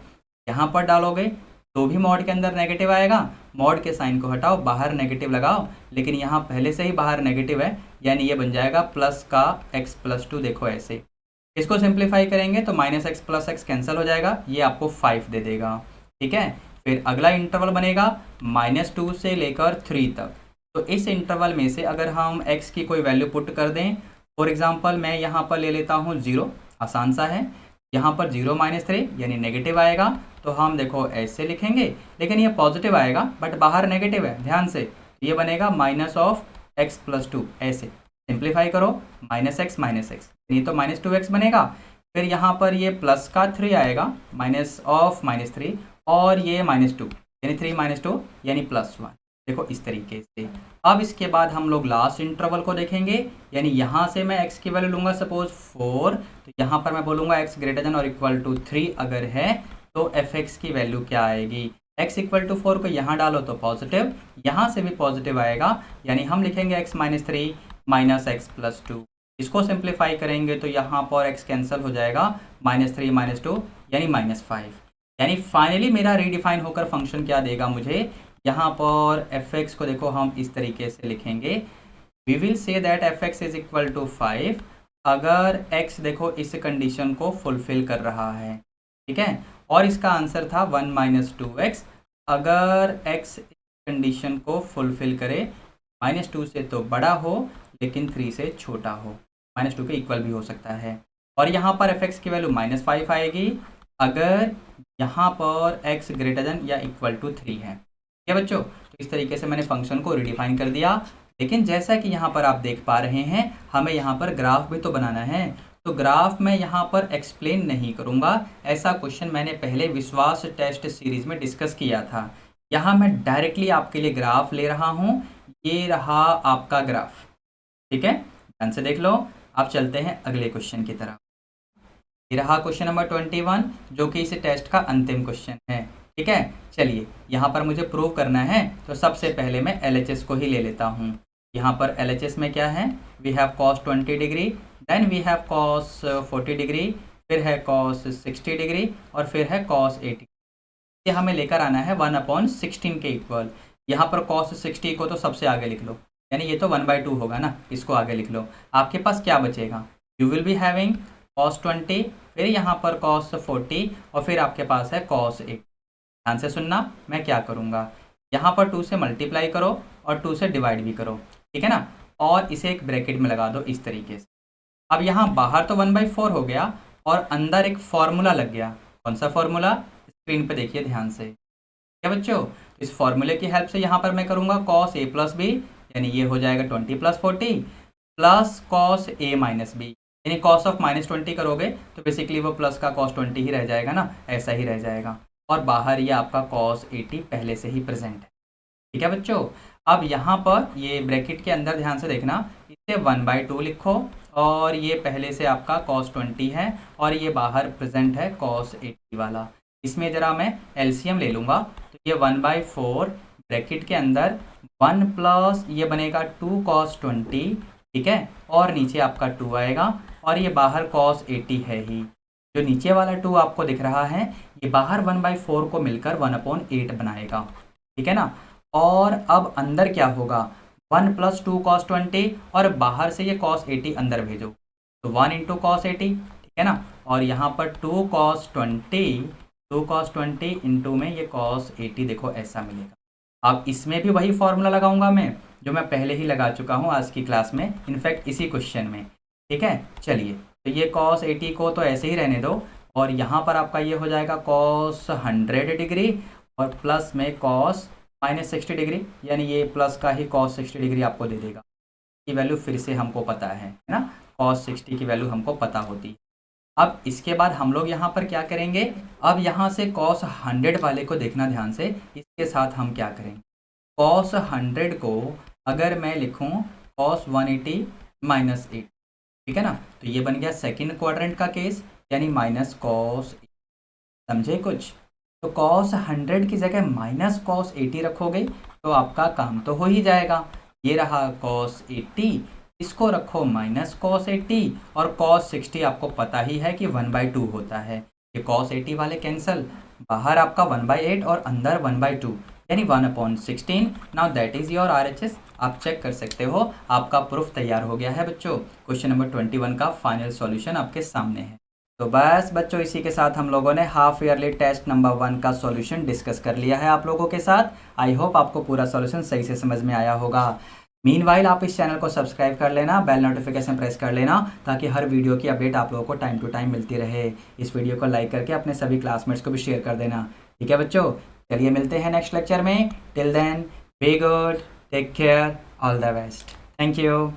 यहाँ पर डालोगे तो भी मॉड के अंदर नेगेटिव आएगा, मॉड के साइन को हटाओ, बाहर नेगेटिव लगाओ, लेकिन यहाँ पहले से ही बाहर नेगेटिव है, यानी ये बन जाएगा प्लस का x+2, देखो ऐसे। इसको सिंप्लीफाई करेंगे तो -x + x कैंसिल हो जाएगा, ये आपको 5 दे देगा, ठीक है। फिर अगला इंटरवल बनेगा -2 से लेकर 3 तक, तो इस इंटरवल में से अगर हम x की कोई वैल्यू पुट कर दें, फॉर एग्जांपल मैं यहाँ पर ले लेता हूँ 0, आसान सा है। यहाँ पर 0-3 यानी नेगेटिव आएगा, तो हम देखो ऐसे लिखेंगे, लेकिन ये पॉजिटिव आएगा बट बाहर नेगेटिव है, ध्यान से। ये बनेगा -(x+2), ऐसे सिंप्लीफाई करो, -x, नहीं तो -2x बनेगा। फिर यहाँ पर ये प्लस का 3 आएगा, -(-3), और ये -2 यानी 3 - 2 यानी +1। देखो इस तरीके से। अब इसके बाद हम लोग लास्ट इंटरवल को देखेंगे, यानी यहाँ से मैं x की वैल्यू लूँगा सपोज 4, तो यहाँ पर मैं बोलूँगा x > 3 अगर है तो fx की वैल्यू क्या आएगी। x = 4 को यहाँ डालो तो पॉजिटिव, यहाँ से भी पॉजिटिव आएगा, यानी हम लिखेंगे x - 3 - x+2। इसको सिंप्लीफाई करेंगे तो यहाँ पर x कैंसिल हो जाएगा, -3 - 2 यानी -5। यानी फाइनली मेरा रीडिफाइन होकर फंक्शन क्या देगा मुझे, यहाँ पर fx को देखो हम इस तरीके से लिखेंगे, we will say that fx = 5 अगर x देखो इस कंडीशन को फुलफिल कर रहा है, ठीक है। और इसका आंसर था 1 - 2x अगर x कंडीशन को फुलफिल करे, -2 से तो बड़ा हो लेकिन 3 से छोटा हो, -2 के इक्वल भी हो सकता है। और यहाँ पर fx की वैल्यू -5 आएगी अगर यहाँ पर x > 3 है। ठीक है बच्चों, तो इस तरीके से मैंने फंक्शन को रिडिफाइन कर दिया। लेकिन जैसा कि यहाँ पर आप देख पा रहे हैं, हमें यहाँ पर ग्राफ भी तो बनाना है, तो ग्राफ मैं यहाँ पर एक्सप्लेन नहीं करूँगा। ऐसा क्वेश्चन मैंने पहले विश्वास टेस्ट सीरीज में डिस्कस किया था। यहाँ मैं डायरेक्टली आपके लिए ग्राफ ले रहा हूँ, ये रहा आपका ग्राफ, ठीक है, ध्यान से देख लो। अब चलते हैं अगले क्वेश्चन की तरफ। ये रहा क्वेश्चन नंबर 21, जो कि इस टेस्ट का अंतिम क्वेश्चन है, ठीक है। चलिए यहाँ पर मुझे प्रूव करना है, तो सबसे पहले मैं LHS को ही ले लेता हूँ। यहाँ पर LHS में क्या है, we have cos 20 degree, then we have cos 40 degree, फिर है cos 60 डिग्री, और फिर है cos 80। ये हमें लेकर आना है 1/16 के इक्वल। यहाँ पर cos 60 को तो सबसे आगे लिख लो, यानी ये तो 1/2 होगा ना, इसको आगे लिख लो। आपके पास क्या बचेगा, you will be having cos 20, फिर यहाँ पर cos 40, और फिर आपके पास है cos 80। ध्यान से सुनना, मैं क्या करूँगा, यहाँ पर 2 से मल्टीप्लाई करो और 2 से डिवाइड भी करो, ठीक है ना, और इसे एक ब्रैकेट में लगा दो इस तरीके से। अब यहाँ बाहर तो 1/4 हो गया और अंदर एक फॉर्मूला लग गया। कौन सा फॉर्मूला, स्क्रीन पे देखिए ध्यान से। क्या बच्चों, इस फॉर्मूले की हेल्प से यहाँ पर मैं करूँगा cos a + b, यानी ये हो जाएगा 20 + 40 प्लस cos a - b, यानी cos ऑफ -20 करोगे तो बेसिकली वो प्लस का cos 20 ही रह जाएगा ना, ऐसा ही रह जाएगा। और बाहर ये आपका cos 80 पहले से ही प्रेजेंट है, ठीक है बच्चों। अब यहाँ पर ये ब्रैकेट के अंदर ध्यान से देखना, इसे 1/2 लिखो, और ये पहले से आपका cos 20 है, और ये बाहर प्रेजेंट है cos 80 वाला। इसमें ज़रा मैं LCM ले लूँगा, तो ये 1/4 ब्रैकेट के अंदर 1 प्लस ये बनेगा 2 cos 20, ठीक है, और नीचे आपका 2 आएगा, और ये बाहर cos 80 है ही। जो नीचे वाला 2 आपको दिख रहा है, ये बाहर 1/4 को मिलकर 1/8 बनाएगा, ठीक है ना। और अब अंदर क्या होगा, 1 + 2 cos 20, और बाहर से ये cos 80 अंदर भेजो, तो 1 × cos 80, ठीक है ना। और यहाँ पर 2 cos 20 इंटू में ये cos 80, देखो ऐसा मिलेगा। अब इसमें भी वही फॉर्मूला लगाऊंगा मैं, जो मैं पहले ही लगा चुका हूँ आज की क्लास में, इनफैक्ट इसी क्वेश्चन में, ठीक है। चलिए, तो ये cos 80 को तो ऐसे ही रहने दो, और यहाँ पर आपका ये हो जाएगा cos 100 डिग्री, और प्लस में cos -60 डिग्री, यानी ये प्लस का ही cos 60 डिग्री आपको दे देगा। की वैल्यू फिर से हमको पता है ना, cos 60 की वैल्यू हमको पता होती है। अब इसके बाद हम लोग यहाँ पर क्या करेंगे, अब यहाँ से cos 100 वाले को देखना ध्यान से, इसके साथ हम क्या करेंगे, cos 100 को अगर मैं लिखूँ cos 180 - 8, ठीक है ना, तो ये बन गया सेकंड क्वाड्रेंट का केस, यानी -cos, समझे कुछ। तो cos 100 की जगह -cos 80 रखोगे तो आपका काम तो हो ही जाएगा। ये रहा cos 80, इसको रखो -cos 80, और cos 60 आपको पता ही है कि 1/2 होता है। ये cos 80 वाले कैंसल, बाहर आपका 1/8 और अंदर 1/2, यानी 1/16। Now that is your RHS। आप चेक कर सकते हो, आपका प्रूफ तैयार हो गया है बच्चों। क्वेश्चन नंबर 21 का फाइनल सॉल्यूशन आपके सामने है। तो बस बच्चों, इसी के साथ हम लोगों ने हाफ ईयरली टेस्ट नंबर 1 का सॉल्यूशन डिस्कस कर लिया है आप लोगों के साथ। आई होप आपको पूरा सॉल्यूशन सही से समझ में आया होगा। मीनवाइल आप इस चैनल को सब्सक्राइब कर लेना, बेल नोटिफिकेशन प्रेस कर लेना, ताकि हर वीडियो की अपडेट आप लोगों को टाइम टू टाइम मिलती रहे। इस वीडियो को लाइक करके अपने सभी क्लासमेट्स को भी शेयर कर देना। ठीक है बच्चों, चलिए मिलते हैं नेक्स्ट लेक्चर में। Till then, be good, take care, all the best. Thank you.